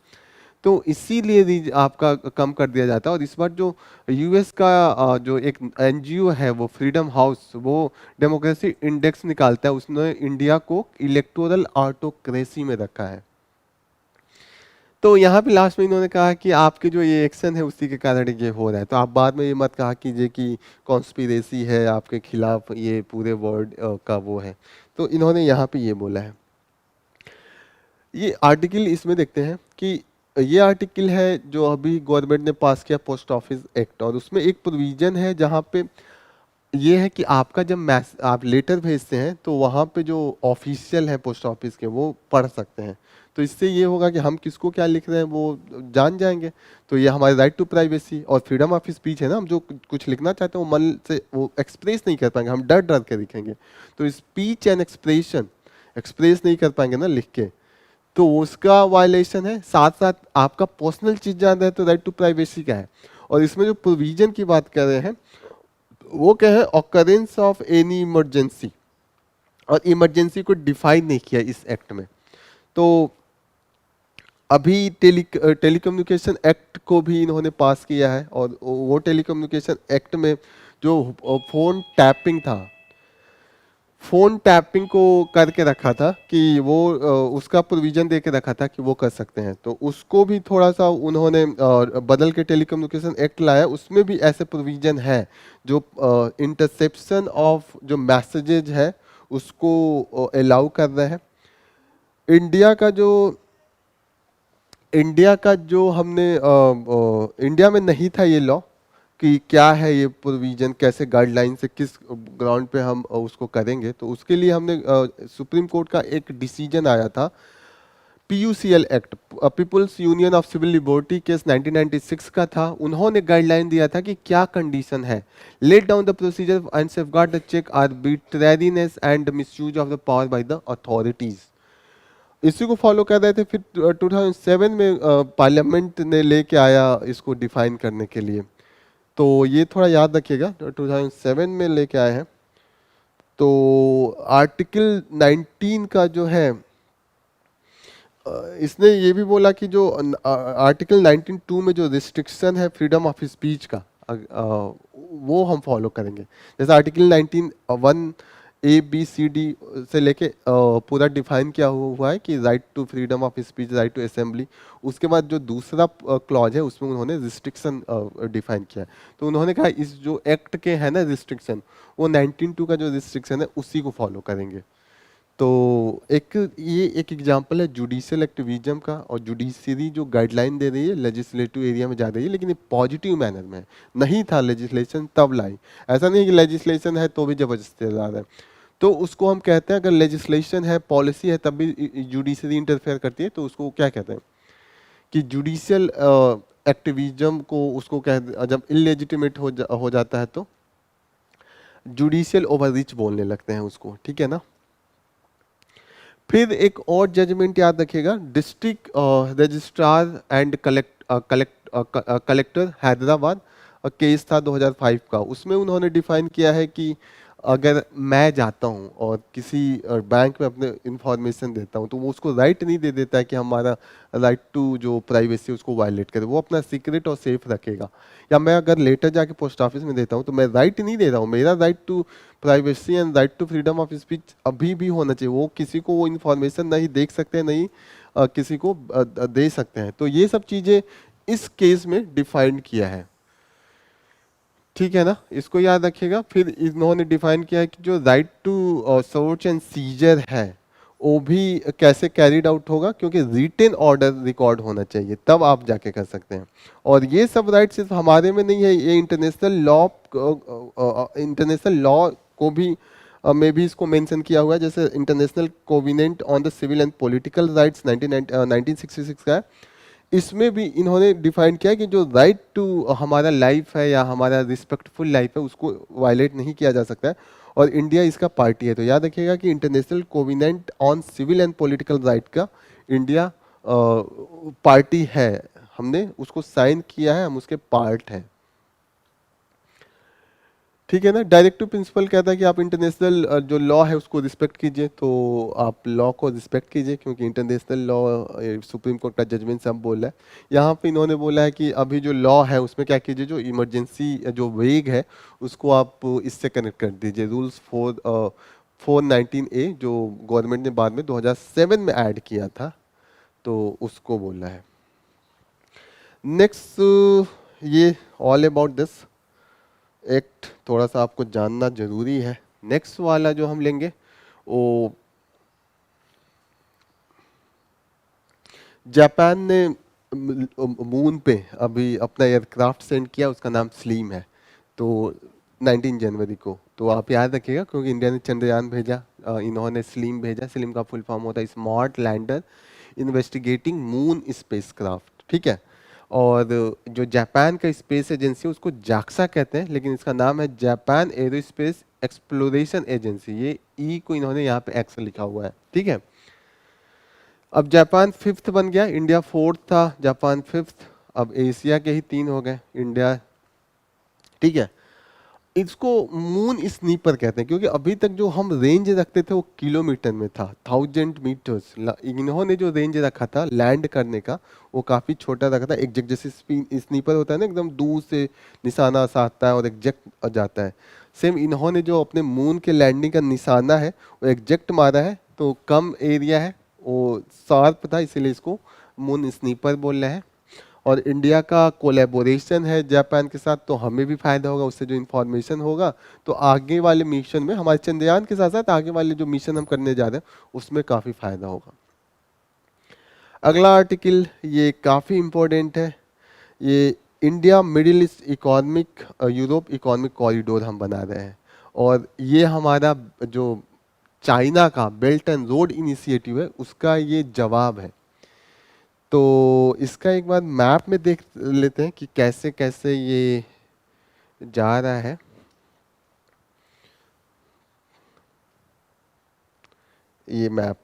[SPEAKER 1] तो इसीलिए आपका कम कर दिया जाता है। और इस बार जो यूएस का जो एक एनजीओ है वो फ्रीडम हाउस, वो डेमोक्रेसी इंडेक्स निकालता है, उसने इंडिया को इलेक्टोरल ऑटोक्रेसी में रखा है। तो यहाँ पे लास्ट में इन्होंने कहा कि आपके जो ये एक्शन है उसी के कारण ये हो रहा है, तो आप बाद में ये मत कहा कीजिए कि कॉन्स्पिरेसी है आपके खिलाफ, ये पूरे वर्ल्ड का वो है। तो इन्होंने यहाँ पे ये बोला है। ये आर्टिकल इसमें देखते हैं कि ये आर्टिकल है जो अभी गवर्नमेंट ने पास किया पोस्ट ऑफिस एक्ट, और उसमें एक प्रोविजन है जहाँ पे ये है कि आपका जब आप लेटर भेजते हैं तो वहाँ पे जो ऑफिशियल है पोस्ट ऑफिस के वो पढ़ सकते हैं। तो इससे ये होगा कि हम किसको क्या लिख रहे हैं वो जान जाएंगे। तो ये हमारे राइट टू प्राइवेसी और फ्रीडम ऑफ स्पीच है ना, हम जो कुछ लिखना चाहते हैं वो मन से वो एक्सप्रेस नहीं कर पाएंगे, हम डर डर के लिखेंगे। तो स्पीच एंड एक्सप्रेशन एक्सप्रेस नहीं कर पाएंगे ना लिख के, तो उसका वायलेशन है। साथ साथ आपका पर्सनल चीज जान रहे हैं तो राइट टू प्राइवेसी का है। और इसमें जो प्रोविजन की बात कर रहे हैं वो क्या है, ऑकरेंस ऑफ एनी इमरजेंसी, और इमरजेंसी को डिफाइन नहीं किया इस एक्ट में। तो अभी टेलीकम्युनिकेशन एक्ट को भी इन्होंने पास किया है, और वो टेलीकम्युनिकेशन एक्ट में जो फोन टैपिंग था, फोन टैपिंग को करके रखा था कि वो उसका प्रोविजन दे के रखा था कि वो कर सकते हैं, तो उसको भी थोड़ा सा उन्होंने बदल के टेलीकम्युनिकेशन एक्ट लाया। उसमें भी ऐसे प्रोविजन है जो इंटरसेप्शन ऑफ जो मैसेजेज है उसको अलाउ कर रहे हैं। इंडिया का जो इंडिया का जो हमने इंडिया में नहीं था ये लॉ कि क्या है ये प्रोविजन, कैसे गाइडलाइन से किस ग्राउंड पे हम उसको करेंगे। तो उसके लिए हमने सुप्रीम कोर्ट का एक डिसीजन आया था, PUCL act, people's union of civil liberty case 1996 का था। उन्होंने गाइडलाइन दिया था कि क्या कंडीशन है, let down the procedure and safeguard the check arbitrariness and misuse of the power by the authorities. इसी को फॉलो कर रहे थे। फिर 2007 में पार्लियामेंट ने लेके आया इसको डिफाइन करने के लिए, तो ये थोड़ा याद रखिएगा, 2007 में लेके आए हैं। तो आर्टिकल 19 का जो है इसने ये भी बोला कि जो आर्टिकल 19(2) में जो रिस्ट्रिक्शन है फ्रीडम ऑफ स्पीच का, वो हम फॉलो करेंगे। जैसे आर्टिकल 19(1) ABCD से लेके पूरा डिफाइन किया हुआ है कि right to freedom of speech, right to assembly. उसके बाद जो दूसरा क्लॉज है उसमें उन्होंने रिस्ट्रिक्शन डिफाइन किया है। तो उन्होंने कहा इस जो एक्ट के है ना रिस्ट्रिक्शन, वो 19(2) का जो रिस्ट्रिक्शन है उसी को फॉलो करेंगे। तो ये एक एग्जांपल है जुडिशियल एक्टिविज्म का, और जुडिशरी जो गाइडलाइन दे रही है लेजिस्लेटिव एरिया में जा रही है, लेकिन ये पॉजिटिव मैनर में है। नहीं था लेजिस्लेशन तब लाई, ऐसा नहीं कि लेजिस्लेशन है तो भी जबरदस्ती ला रहा है। तो उसको हम कहते हैं अगर लेजिस्लेशन है, पॉलिसी है, तब भी जुडिशरी इंटरफेयर करती है, तो उसको क्या कहते हैं कि जुडिशियल एक्टिविज्म को उसको जब इलेजिटिमेट हो जाता है तो जुडिशियल ओवररीच बोलने लगते हैं उसको, ठीक है ना। फिर एक और जजमेंट याद रखिएगा, district registrar and collector Hyderabad, case था 2005 का। उसमें उन्होंने डिफाइन किया है कि अगर मैं जाता हूं और किसी बैंक में अपने इंफॉर्मेशन देता हूं, तो वो उसको राइट नहीं दे देता है कि हमारा राइट टू जो प्राइवेसी उसको वायलेट करे, वो अपना सीक्रेट और सेफ रखेगा। या मैं अगर लेटर जाके पोस्ट ऑफिस में देता हूं तो मैं राइट नहीं दे रहा हूं, मेरा right to privacy and right to freedom of speech अभी भी होना चाहिए। वो किसी को वो इन्फॉर्मेशन नहीं देख सकते, नहीं किसी को दे सकते हैं। तो ये सब चीज़ें इस केस में डिफाइंड किया है। ठीक है ना, इसको याद रखिएगा। फिर इन्होंने डिफाइन किया है कि जो right to search and seizure है वो भी कैसे कैरिड आउट होगा, क्योंकि रिटेन ऑर्डर रिकॉर्ड होना चाहिए, तब आप जाके कर सकते हैं। और ये सब राइट सिर्फ हमारे में नहीं है, ये इंटरनेशनल लॉ को भी में भी इसको मेंशन किया हुआ है। जैसे international covenant on the civil and political rights 1966 का है, इसमें भी इन्होंने डिफाइन किया कि जो राइट टू हमारा लाइफ है या हमारा रिस्पेक्टफुल लाइफ है उसको वायलेट नहीं किया जा सकता है, और इंडिया इसका पार्टी है। तो याद रखिएगा कि international covenant on civil and political right का इंडिया पार्टी है, हमने उसको साइन किया है, हम उसके पार्ट हैं। ठीक है ना। डायरेक्टिव प्रिंसिपल कहता है कि आप इंटरनेशनल जो लॉ है उसको रिस्पेक्ट कीजिए, तो आप लॉ को रिस्पेक्ट कीजिए, क्योंकि इंटरनेशनल लॉ सुप्रीम कोर्ट का जजमेंट सब बोला है। यहाँ पे इन्होंने बोला है कि अभी जो लॉ है उसमें क्या कीजिए, जो इमरजेंसी जो वेग है उसको आप इससे कनेक्ट कर दीजिए, रूल्स 419A जो गवर्नमेंट ने बाद में 2007 में ऐड किया था, तो उसको बोला है। नेक्स्ट, ये ऑल अबाउट दिस एक्ट थोड़ा सा आपको जानना जरूरी है। नेक्स्ट वाला जो हम लेंगे वो जापान ने मून पे अभी अपना एयरक्राफ्ट सेंड किया, उसका नाम स्लीम है, तो 19 जनवरी को। तो आप याद रखिएगा, क्योंकि इंडिया ने चंद्रयान भेजा, इन्होंने स्लीम भेजा। स्लीम का फुल फॉर्म होता है smart lander investigating moon spacecraft. ठीक है। और जो जापान का स्पेस एजेंसी है उसको जाक्सा कहते हैं, लेकिन इसका नाम है जापान एरोस्पेस एक्सप्लोरेशन एजेंसी। ये ई को इन्होंने यहाँ पे एक्स लिखा हुआ है। ठीक है। अब जापान फिफ्थ बन गया, इंडिया फोर्थ था, जापान फिफ्थ। अब एशिया के ही तीन हो गए, इंडिया। ठीक है। इसको मून स्नीपर कहते हैं, क्योंकि अभी तक जो हम रेंज रखते थे वो किलोमीटर में था, 1000 मीटर्स। इन्होंने जो रेंज रखा था लैंड करने का वो काफी छोटा रखा था, एग्जैक्ट। जैसे स्नीपर होता है ना, एकदम दूर से निशाना साधता है और एग्जैक्ट जाता है, सेम इन्होंने जो अपने मून के लैंडिंग का निशाना है वो एग्जैक्ट मारा है, तो कम एरिया है, वो शार्प था, इसीलिए इसको मून स्नीपर बोल रहे हैं। और इंडिया का कोलैबोरेशन है जापान के साथ, तो हमें भी फायदा होगा, उससे जो इन्फॉर्मेशन होगा तो आगे वाले मिशन में, हमारे चंद्रयान के साथ साथ आगे वाले जो मिशन हम करने जा रहे हैं उसमें काफी फायदा होगा। अगला आर्टिकल ये काफी इंपॉर्टेंट है, ये India middle east economic Europe economic corridor हम बना रहे हैं, और ये हमारा जो चाइना का बेल्ट एंड रोड इनिशिएटिव है उसका ये जवाब है। तो इसका एक बार मैप में देख लेते हैं कि कैसे कैसे ये जा रहा है। ये मैप,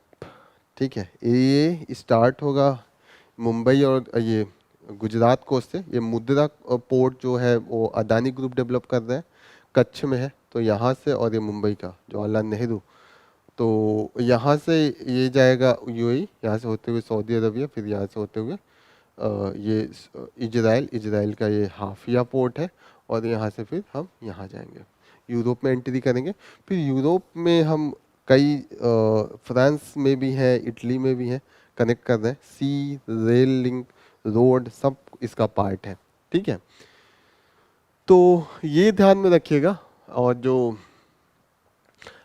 [SPEAKER 1] ठीक है, ये स्टार्ट होगा मुंबई और ये गुजरात कोस्ट से। ये मुद्रा पोर्ट जो है वो अदानी ग्रुप डेवलप कर रहे हैं, कच्छ में है, तो यहाँ से। और ये मुंबई का जो जवाहरलाल नेहरू, तो यहाँ से ये जाएगा यूएई, यहाँ से होते हुए सऊदी अरबिया, फिर यहाँ से होते हुए ये इजराइल का ये हाफिया पोर्ट है, और यहाँ से फिर हम यहाँ जाएंगे, यूरोप में एंट्री करेंगे। फिर यूरोप में हम कई फ्रांस में भी है, इटली में भी है, कनेक्ट कर रहे हैं, सी रेल लिंक रोड सब इसका पार्ट है। ठीक है। तो ये ध्यान में रखिएगा। और जो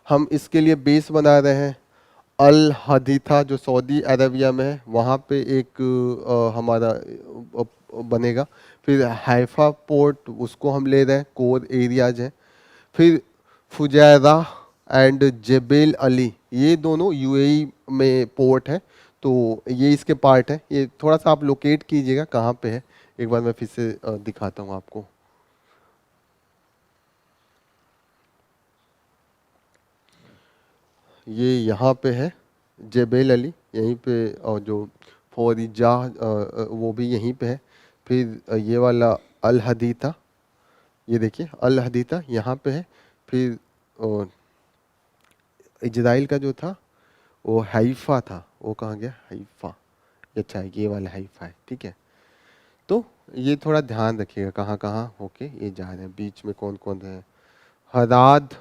[SPEAKER 1] हम इसके लिए बेस बना रहे हैं अल हदीथा जो सऊदी अरबिया में है, वहाँ पे एक हमारा बनेगा। फिर हाइफा पोर्ट उसको हम ले रहे हैं, कोर एरियाज है। फिर फुजैरा एंड जेबेल अली, ये दोनों यूएई में पोर्ट है, तो ये इसके पार्ट है। ये थोड़ा सा आप लोकेट कीजिएगा कहाँ पे है, एक बार मैं फिर से दिखाता हूँ आपको। ये यहाँ पे है जेबेल अली, यहीं पे, और जो फौरिजा वो भी यहीं पे है। फिर ये वाला अल हदीथा, ये देखिए अल हदीथा यहाँ पे है। फिर इजराइल का जो था वो हाइफा था, वो कहाँ गया, हाइफा। अच्छा है, ये वाला हाइफा है। ठीक है। तो ये थोड़ा ध्यान रखिएगा कहाँ कहाँ होके ये जा रहे हैं, बीच में कौन कौन है। हदाद,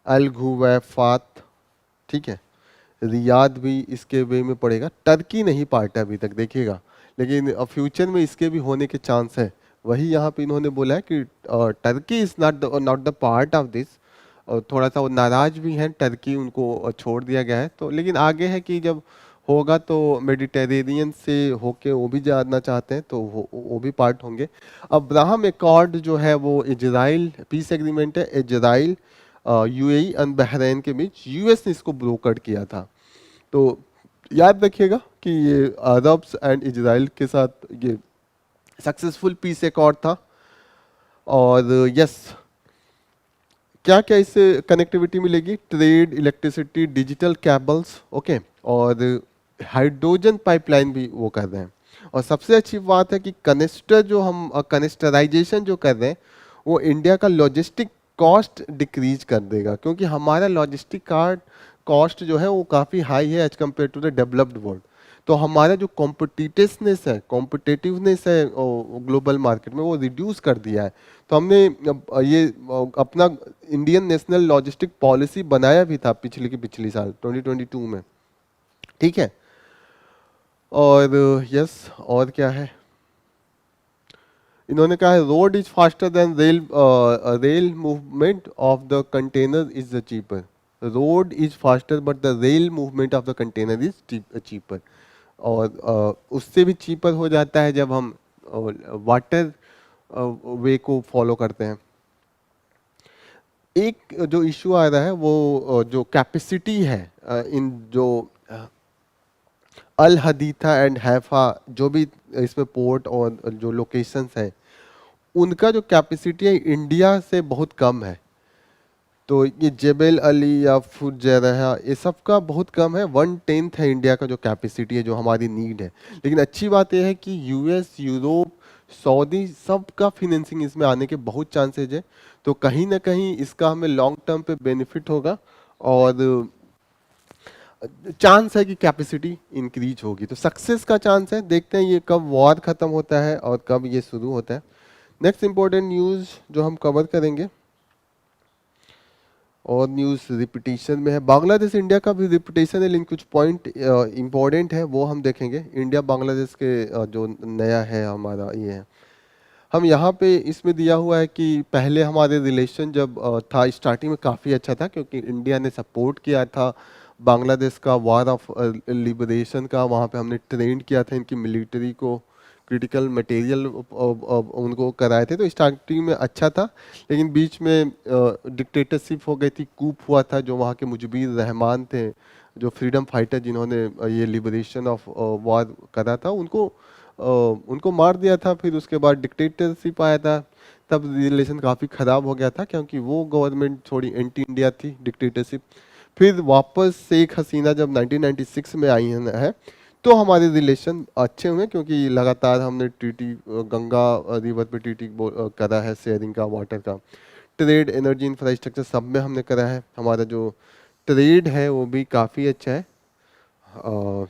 [SPEAKER 1] अल घुवैफात, ठीक है। रियाद भी इसके वे में पड़ेगा। टर्की नहीं पार्ट है अभी तक, देखिएगा, लेकिन फ्यूचर में इसके भी होने के चांस है। वही यहाँ पे इन्होंने बोला है कि Turkey is not the part of this. और थोड़ा सा वो नाराज भी हैं, टर्की उनको छोड़ दिया गया है। तो लेकिन आगे है कि जब होगा तो मेडिटेरेनियन से होके वो भी जाना चाहते हैं, तो वो भी पार्ट होंगे। अब्राहम एकॉर्ड जो है वो इजराइल पीस एग्रीमेंट है, इजराइल यूएई एंड बहरीन के बीच। यूएस ने इसको ब्रोकर किया था। तो याद रखिएगा कि ये अरब्स एंड इजराइल के साथ ये सक्सेसफुल पीस एकॉर्ड था। और यस, क्या क्या इससे कनेक्टिविटी मिलेगी? Trade, electricity, digital cables, okay, और हाइड्रोजन पाइपलाइन भी वो कर रहे हैं। और सबसे अच्छी बात है कि कनेक्टर जो हम कनेक्टराइजेशन जो कर रहे हैं वो इंडिया का लॉजिस्टिक कॉस्ट डिक्रीज कर देगा, क्योंकि हमारा लॉजिस्टिक कार्ड कॉस्ट जो है वो काफ़ी हाई है as compared to the developed world. तो हमारा जो कॉम्पिटिटिवनेस है ग्लोबल मार्केट में वो रिड्यूस कर दिया है। तो हमने ये अपना इंडियन नेशनल लॉजिस्टिक पॉलिसी बनाया भी था पिछली साल 2022 में, ठीक है। और यस, और क्या है, इन्होंने कहा है road is faster than rail, rail movement of the container is the cheaper. Road is faster but the rail movement of the container is cheaper. और उससे भी चीपर हो जाता है जब हम वाटर वे को फॉलो करते हैं। एक जो इशू आ रहा है वो जो कैपेसिटी है इन जो अल हदीथा एंड हैफा, जो भी इसमें पोर्ट और जो लोकेशंस है, उनका जो कैपेसिटी है इंडिया से बहुत कम है। तो ये जेबल अली या फुजैरहा ये सब का बहुत कम है, 1/10 है इंडिया का जो कैपेसिटी है, जो हमारी नीड है। लेकिन अच्छी बात यह है कि यूएस, यूरोप, सऊदी सब का फिनेंसिंग इसमें आने के बहुत चांसेज है। तो कहीं ना कहीं इसका हमें लॉन्ग टर्म पे बेनिफिट होगा, और चांस है कि कैपेसिटी इंक्रीज होगी। तो सक्सेस का चांस है। देखते हैं ये कब वॉर खत्म होता है और कब ये शुरू होता है। नेक्स्ट इंपॉर्टेंट न्यूज़ जो हम कवर करेंगे, और न्यूज़ रिपीटिशन में है, बांग्लादेश इंडिया का भी रिपीटिशन है, लेकिन कुछ पॉइंट इंपॉर्टेंट है वो हम देखेंगे। इंडिया बांग्लादेश के जो नया है हमारा ये है, हम यहाँ पे इसमें दिया हुआ है कि पहले हमारे रिलेशन जब था स्टार्टिंग में काफ़ी अच्छा था, क्योंकि इंडिया ने सपोर्ट किया था बांग्लादेश का वार ऑफ लिबरेशन का। वहाँ पे हमने ट्रेंड किया था इनकी मिलिट्री को, क्रिटिकल मटेरियल उनको कराए थे। तो स्टार्टिंग में अच्छा था, लेकिन बीच में डिक्टेटरशिप हो गई थी, कूप हुआ था। जो वहाँ के मुजबिर रहमान थे, जो फ्रीडम फाइटर जिन्होंने ये लिबरेशन ऑफ वार करा था, उनको मार दिया था। फिर उसके बाद डिक्टेटरशिप आया था, तब रिलेशन काफ़ी ख़राब हो गया था, क्योंकि वो गवर्नमेंट थोड़ी एंटी इंडिया थी, डिक्टेटरशिप। फिर वापस शेख हसीना जब 1996 में आई है तो हमारे रिलेशन अच्छे हुए, क्योंकि लगातार हमने टीटी गंगा रिवर पे टीटी करा है, शेयरिंग का, वाटर का, ट्रेड, एनर्जी, इंफ्रास्ट्रक्चर सब में हमने करा है। हमारा जो ट्रेड है वो भी काफ़ी अच्छा है,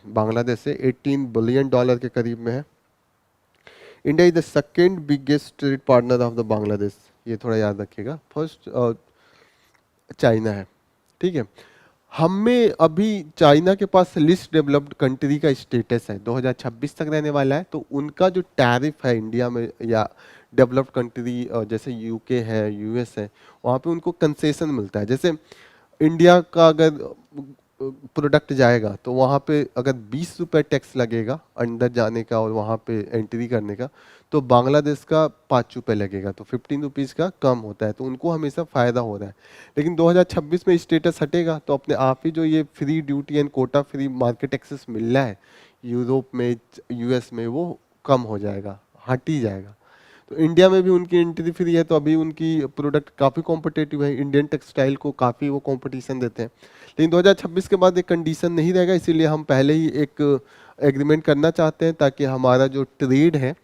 [SPEAKER 1] बांग्लादेश से $18 बिलियन के करीब में है। India is the second biggest trade partner of the Bangladesh, ये थोड़ा याद रखिएगा। फर्स्ट चाइना है, ठीक है। हमें अभी चाइना के पास लिस्ट डेवलप्ड कंट्री का स्टेटस है, 2026 तक रहने वाला है। तो उनका जो टैरिफ है इंडिया में या डेवलप्ड कंट्री जैसे यूके है, यूएस है, वहाँ पे उनको कंसेशन मिलता है। जैसे इंडिया का अगर प्रोडक्ट जाएगा तो वहाँ पे अगर 20 रुपये टैक्स लगेगा अंदर जाने का और वहाँ पे एंट्री करने का, तो बांग्लादेश का 5 रुपये लगेगा, तो 15 रुपीज़ का कम होता है। तो उनको हमेशा फ़ायदा हो रहा है। लेकिन 2026 में स्टेटस हटेगा तो अपने आप ही जो ये free duty and quota free market access मिल रहा है यूरोप में, यूएस में, वो कम हो जाएगा, हट ही जाएगा। तो इंडिया में भी उनकी एंट्री फ्री है, तो अभी उनकी प्रोडक्ट काफ़ी कॉम्पिटेटिव है, इंडियन टेक्सटाइल को काफ़ी वो कंपटीशन देते हैं। लेकिन 2026 के बाद एक कंडीशन नहीं रहेगा, इसीलिए हम पहले ही एक एग्रीमेंट करना चाहते हैं, ताकि हमारा जो ट्रेड है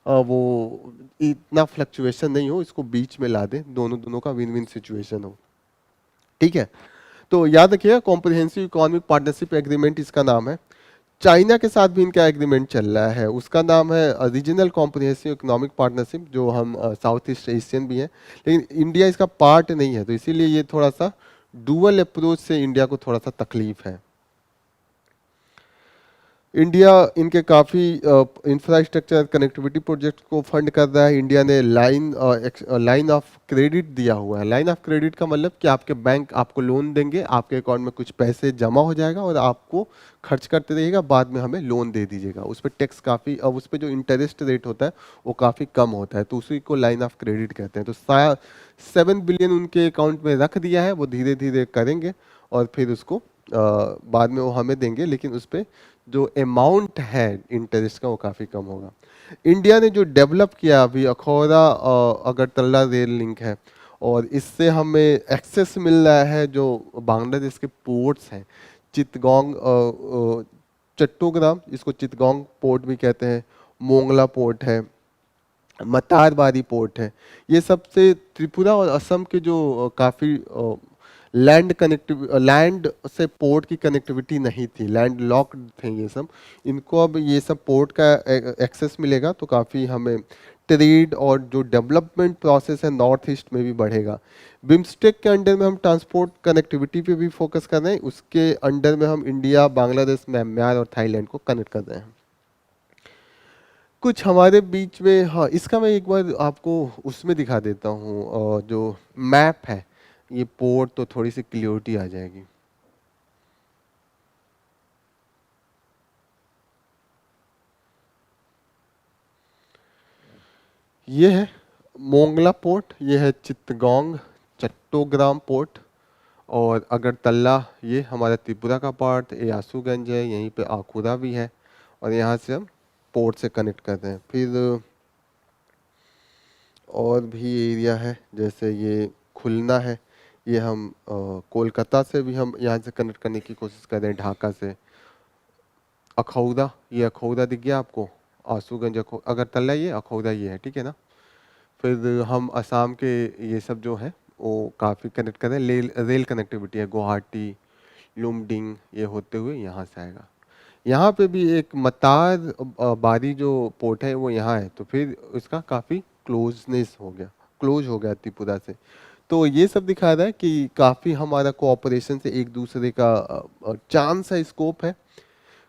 [SPEAKER 1] वो इतना फ्लक्चुएशन नहीं हो, इसको बीच में ला दे, दोनों का विन विन सिचुएशन हो, ठीक है। तो याद रखिएगा, कॉम्प्रिहेंसिव इकोनॉमिक पार्टनरशिप एग्रीमेंट इसका नाम है। चाइना के साथ भी इनका एग्रीमेंट चल रहा है, उसका नाम है रीजनल कॉम्प्रिहेंसिव इकोनॉमिक पार्टनरशिप, जो हम साउथ ईस्ट एशियन भी हैं, लेकिन इंडिया इसका पार्ट नहीं है। तो इसीलिए ये थोड़ा सा डुअल अप्रोच से इंडिया को थोड़ा सा तकलीफ है। इंडिया इनके काफ़ी इंफ्रास्ट्रक्चर कनेक्टिविटी प्रोजेक्ट को फंड कर रहा है। इंडिया ने लाइन ऑफ क्रेडिट दिया हुआ है। लाइन ऑफ क्रेडिट का मतलब कि आपके बैंक आपको लोन देंगे, आपके अकाउंट में कुछ पैसे जमा हो जाएगा और आपको खर्च करते रहिएगा, बाद में हमें लोन दे दीजिएगा। उस पर टैक्स काफ़ी, अब उस पर जो इंटरेस्ट रेट होता है वो काफ़ी कम होता है, तो उसी को लाइन ऑफ क्रेडिट कहते हैं। तो 7 बिलियन उनके अकाउंट में रख दिया है, वो धीरे धीरे करेंगे और फिर उसको बाद में वो हमें देंगे, लेकिन उस पर जो अमाउंट है इंटरेस्ट का वो काफ़ी कम होगा। इंडिया ने जो डेवलप किया अभी अखौरा अगरतला रेल लिंक है, और इससे हमें एक्सेस मिल रहा है जो बांग्लादेश के पोर्ट्स हैं। चित्तगोंग चट्टोग्राम, इसको चित्तगोंग पोर्ट भी कहते हैं, मोंगला पोर्ट है, मतारबारी पोर्ट है। ये सबसे त्रिपुरा और असम के जो काफ़ी लैंड से पोर्ट की कनेक्टिविटी नहीं थी, लैंड लॉक्ड थे ये सब, इनको अब ये सब पोर्ट का एक्सेस मिलेगा, तो काफ़ी हमें ट्रेड और जो डेवलपमेंट प्रोसेस है नॉर्थ ईस्ट में भी बढ़ेगा। बिम्स्टेक के अंडर में हम ट्रांसपोर्ट कनेक्टिविटी पे भी फोकस कर रहे हैं, उसके अंडर में हम इंडिया, बांग्लादेश, म्यांमार और थाईलैंड को कनेक्ट कर रहे हैं। कुछ हमारे बीच में, हाँ इसका मैं एक बार आपको उसमें दिखा देता हूँ, जो मैप है ये पोर्ट, तो थोड़ी सी क्लियरिटी आ जाएगी। ये है मोंगला पोर्ट, ये है चित्तगोंग चट्टोग्राम पोर्ट, और अगरतला ये हमारा त्रिपुरा का पार्ट, ये आसूगंज है, यहीं पे आखूरा भी है, और यहाँ से हम पोर्ट से कनेक्ट करते हैं। फिर और भी एरिया है, जैसे ये खुलना है, ये हम कोलकाता से भी हम यहाँ से कनेक्ट करने की कोशिश कर रहे हैं, ढाका से। अखौरा, ये अखौरा दिख गया आपको, आसूगंज अगरतला ये, अखौरा ये है, ठीक है ना। फिर हम असम के ये सब जो है वो काफ़ी कनेक्ट कर रहे हैं, रेल कनेक्टिविटी है, गुवाहाटी लुमडिंग ये होते हुए यहाँ से आएगा। यहाँ पे भी एक मतार बारी जो पोर्ट है वो यहाँ है, तो फिर इसका काफ़ी क्लोजनेस हो गया, क्लोज हो गया त्रिपुरा से। तो ये सब दिखा रहा है कि काफ़ी हमारा कोऑपरेशन से एक दूसरे का चांस है, स्कोप है।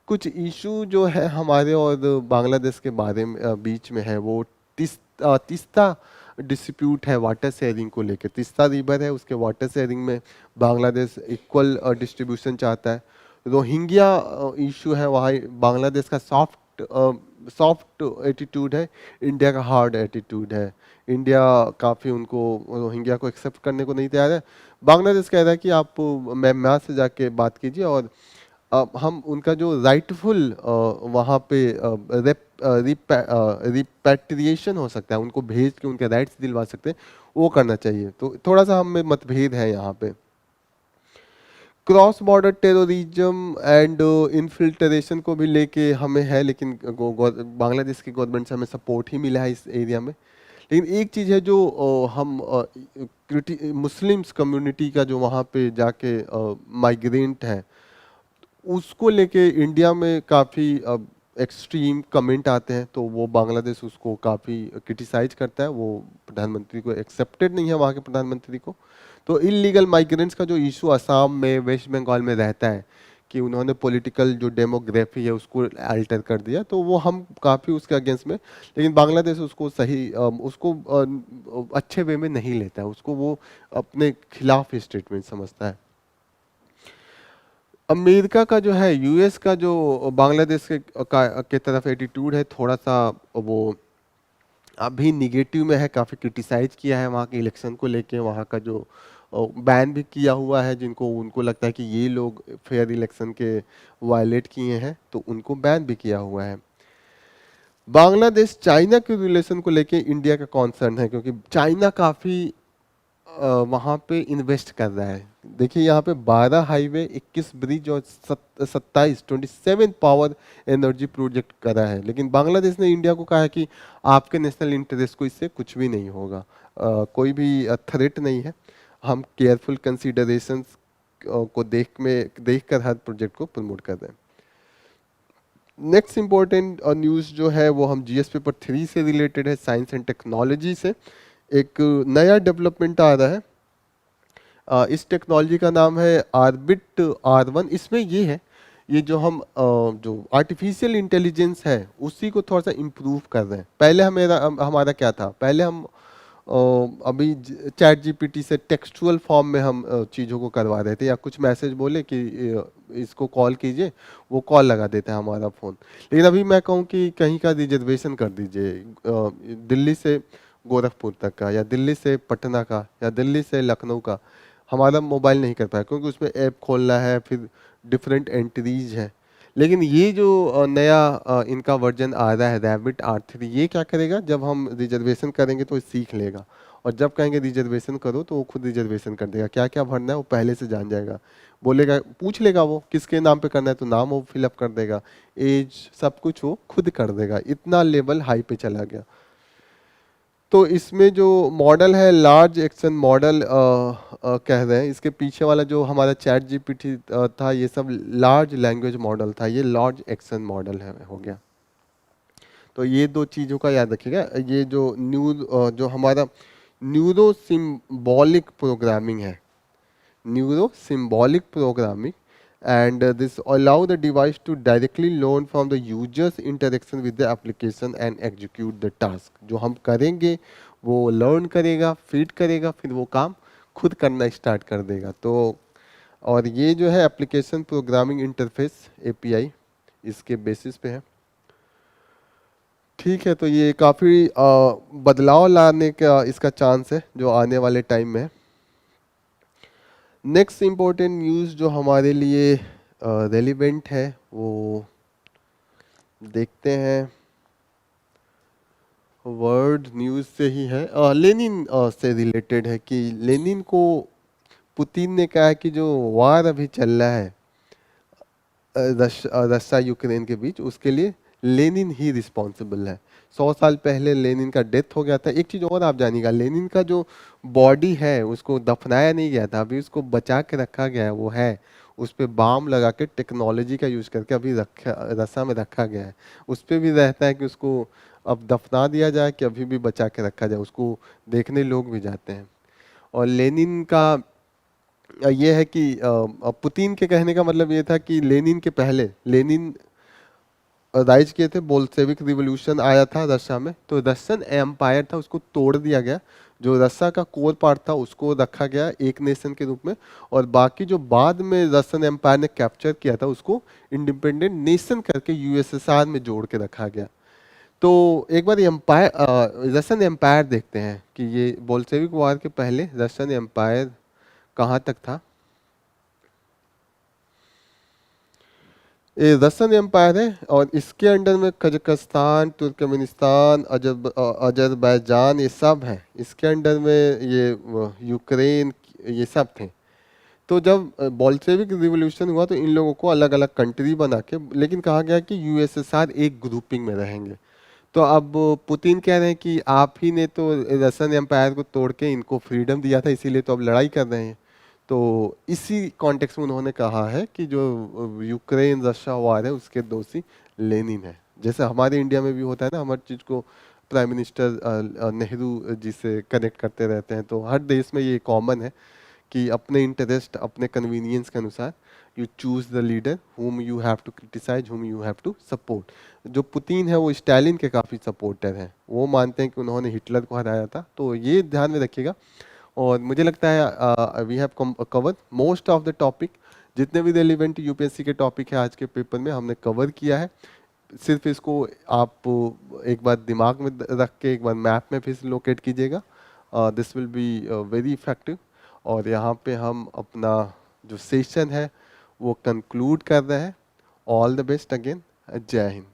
[SPEAKER 1] कुछ इशू जो है हमारे और बांग्लादेश के बारे में बीच में है, वो तीस्ता डिस्प्यूट है वाटर शेयरिंग को लेकर। तीस्ता रिवर है, उसके वाटर शेयरिंग में बांग्लादेश इक्वल डिस्ट्रीब्यूशन चाहता है। रोहिंग्या इशू है, वहाँ बांग्लादेश का सॉफ्ट एटीट्यूड है, इंडिया का हार्ड एटीट्यूड है। इंडिया काफ़ी उनको, रोहिंग्या को एक्सेप्ट करने को नहीं तैयार है। बांग्लादेश कह रहा है कि आप म्यांमार से जाके बात कीजिए, और हम उनका जो राइटफुल वहाँ पे रिपैट्रिएशन हो सकता है, उनको भेज के उनके राइट्स दिलवा सकते हैं, वो करना चाहिए। तो थोड़ा सा हम में मतभेद है यहाँ पे। Cross border terrorism and infiltration को भी लेके हमें है, लेकिन बांग्लादेश की गवर्नमेंट से हमें सपोर्ट ही मिला है इस एरिया में। लेकिन एक चीज़ है जो हम मुस्लिम्स कम्युनिटी का जो वहाँ पे जाके माइग्रेंट है, उसको लेके इंडिया में काफ़ी एक्सट्रीम कमेंट आते हैं, तो वो बांग्लादेश उसको काफ़ी क्रिटिसाइज करता है। वो प्रधानमंत्री को एक्सेप्टेड नहीं है, वहाँ के प्रधानमंत्री को। तो इलीगल माइग्रेंट्स का जो इशू असम में, वेस्ट बंगाल में रहता है, कि उन्होंने पॉलिटिकल जो डेमोग्राफी है उसको अल्टर कर दिया, तो वो हम काफ़ी उसके अगेंस्ट में। लेकिन बांग्लादेश उसको सही उसको अच्छे वे में नहीं लेता है, उसको वो अपने खिलाफ स्टेटमेंट समझता है। अमेरिका का जो है, यूएस का जो बांग्लादेश के तरफ एटीट्यूड है, थोड़ा सा वो अभी निगेटिव में है, काफ़ी क्रिटिसाइज किया है वहाँ के इलेक्शन को लेके, वहाँ का जो बैन भी किया हुआ है, जिनको उनको लगता है कि ये लोग फेयर इलेक्शन के वायलेट किए हैं, तो उनको बैन भी किया हुआ है। बांग्लादेश चाइना के रिलेशन को लेके इंडिया का कॉन्सर्न है, क्योंकि चाइना काफ़ी वहाँ पे इन्वेस्ट कर रहा है। देखिए यहाँ पे 12 हाईवे, 21 ब्रिज और 27 पावर एनर्जी प्रोजेक्ट करा है, लेकिन बांग्लादेश ने इंडिया को कहा है कि आपके नेशनल इंटरेस्ट को इससे कुछ भी नहीं होगा, कोई भी थ्रेट नहीं है, हम केयरफुल कंसीडरेशंस को देख कर हर प्रोजेक्ट को प्रमोट कर रहे हैं। नेक्स्ट इंपॉर्टेंट न्यूज़ जो है वो हम जीएस पेपर 3 से रिलेटेड है, साइंस एंड टेक्नोलॉजी से। एक नया डेवलपमेंट आ रहा है, इस टेक्नोलॉजी का नाम है ऑर्बिट R1। इसमें ये है, ये जो हम जो आर्टिफिशियल इंटेलिजेंस है उसी को थोड़ा सा इम्प्रूव कर रहे हैं। पहले हमारा क्या था, पहले हम अभी चैट जीपीटी से टेक्सचुअल फॉर्म में हम चीज़ों को करवा रहे थे, या कुछ मैसेज बोले कि इसको कॉल कीजिए, वो कॉल लगा देता है हमारा फ़ोन। लेकिन अभी मैं कहूँ कि कहीं का रिजर्वेशन कर दीजिए, दिल्ली से गोरखपुर तक का, या दिल्ली से पटना का, या दिल्ली से लखनऊ का, हमारा मोबाइल नहीं कर पाया, क्योंकि उसमें ऐप खोलना है, फिर डिफरेंट एंट्रीज है। लेकिन ये जो नया इनका वर्जन आ रहा है रैबिट R3, ये क्या करेगा, जब हम रिजर्वेशन करेंगे तो ये सीख लेगा, और जब कहेंगे रिजर्वेशन करो तो वो खुद रिजर्वेशन कर देगा। क्या क्या भरना है वो पहले से जान जाएगा, बोलेगा, पूछ लेगा वो किसके नाम पे करना है तो नाम वो फिलअप कर देगा, एज सब कुछ वो खुद कर देगा। इतना लेवल हाई पे चला गया। तो इसमें जो मॉडल है लार्ज एक्शन मॉडल कह रहे हैं, इसके पीछे वाला जो हमारा चैट जीपीटी था, ये सब लार्ज लैंग्वेज मॉडल था, ये लार्ज एक्शन मॉडल है हो गया। तो ये दो चीज़ों का याद रखिएगा। ये जो जो हमारा न्यूरो सिम्बॉलिक प्रोग्रामिंग है, neuro symbolic programming, and this allow the device to directly learn from the user's interaction with the application and execute the task। जो हम करेंगे वो लर्न करेगा, फीड करेगा, फिर वो काम खुद करना स्टार्ट कर देगा। तो और ये जो है एप्लीकेशन प्रोग्रामिंग इंटरफेस API इसके बेसिस पे है। ठीक है, तो ये काफ़ी बदलाव लाने का इसका चांस है जो आने वाले टाइम में है। नेक्स्ट इम्पोर्टेंट न्यूज़ जो हमारे लिए रेलिवेंट है वो देखते हैं, वर्ल्ड न्यूज़ से ही है, लेनिन से रिलेटेड है। कि लेनिन को पुतिन ने कहा है कि जो वार अभी चल रहा है रशिया यूक्रेन के बीच, उसके लिए लेनिन ही रिस्पॉन्सिबल है। 100 साल पहले लेनिन का डेथ हो गया था। एक चीज़ और आप जानिएगा, लेनिन का जो बॉडी है उसको दफनाया नहीं गया था, अभी उसको बचा के रखा गया है। वो है, उस पर बाम लगा के टेक्नोलॉजी का यूज़ करके अभी रसा में रखा गया है। उस पर भी रहता है कि उसको अब दफना दिया जाए कि अभी भी बचा के रखा जाए, उसको देखने लोग भी जाते हैं। और लेनिन का ये है कि पुतिन के कहने का मतलब ये था कि लेनिन के पहले लेनिन राइज किए थे, बोल्शेविक रिवॉल्यूशन आया था रशिया में, तो रशियन एम्पायर था उसको तोड़ दिया गया। जो रशिया का कोर पार्ट था उसको रखा गया एक नेशन के रूप में, और बाकी जो बाद में रशियन एम्पायर ने कैप्चर किया था उसको इंडिपेंडेंट नेशन करके USSR में जोड़ के रखा गया। तो एक बार एम्पायर रशियन एम्पायर देखते हैं कि ये बोल्शेविक वार के पहले रशियन एम्पायर कहाँ तक था। ये रशियन एम्पायर है, और इसके अंडर में कजाकिस्तान, तुर्कमेनिस्तान, अजरबैजान, ये सब हैं। इसके अंडर में ये यूक्रेन, ये सब थे। तो जब बोल्शेविक रिवॉल्यूशन हुआ तो इन लोगों को अलग अलग कंट्री बना के, लेकिन कहा गया कि USSR एक ग्रुपिंग में रहेंगे। तो अब पुतिन कह रहे हैं कि आप ही ने तो रशियन एम्पायर को तोड़ के इनको फ्रीडम दिया था, इसीलिए तो अब लड़ाई कर रहे हैं। तो इसी कॉन्टेक्स्ट में उन्होंने कहा है कि जो यूक्रेन रशिया वार है उसके दोषी लेनिन है। जैसे हमारे इंडिया में भी होता है ना, हमारी चीज़ को प्राइम मिनिस्टर नेहरू जी से कनेक्ट करते रहते हैं। तो हर देश में ये कॉमन है कि अपने इंटरेस्ट, अपने कन्वीनियंस के अनुसार you choose the leader whom you have to criticize, whom you have to support। जो पुतिन है वो स्टालिन के काफ़ी सपोर्टर हैं, वो मानते हैं कि उन्होंने हिटलर को हराया था। तो ये ध्यान में रखिएगा। और मुझे लगता है we have covered most of the topic, जितने भी रेलिवेंट UPSC के टॉपिक है आज के पेपर में हमने कवर किया है। सिर्फ इसको आप एक बार दिमाग में रख के एक बार मैप में फिर से लोकेट कीजिएगा, this will be very effective. और यहाँ पे हम अपना जो सेशन है वो कंक्लूड कर रहे हैं। ऑल द बेस्ट अगेन, जय हिंद।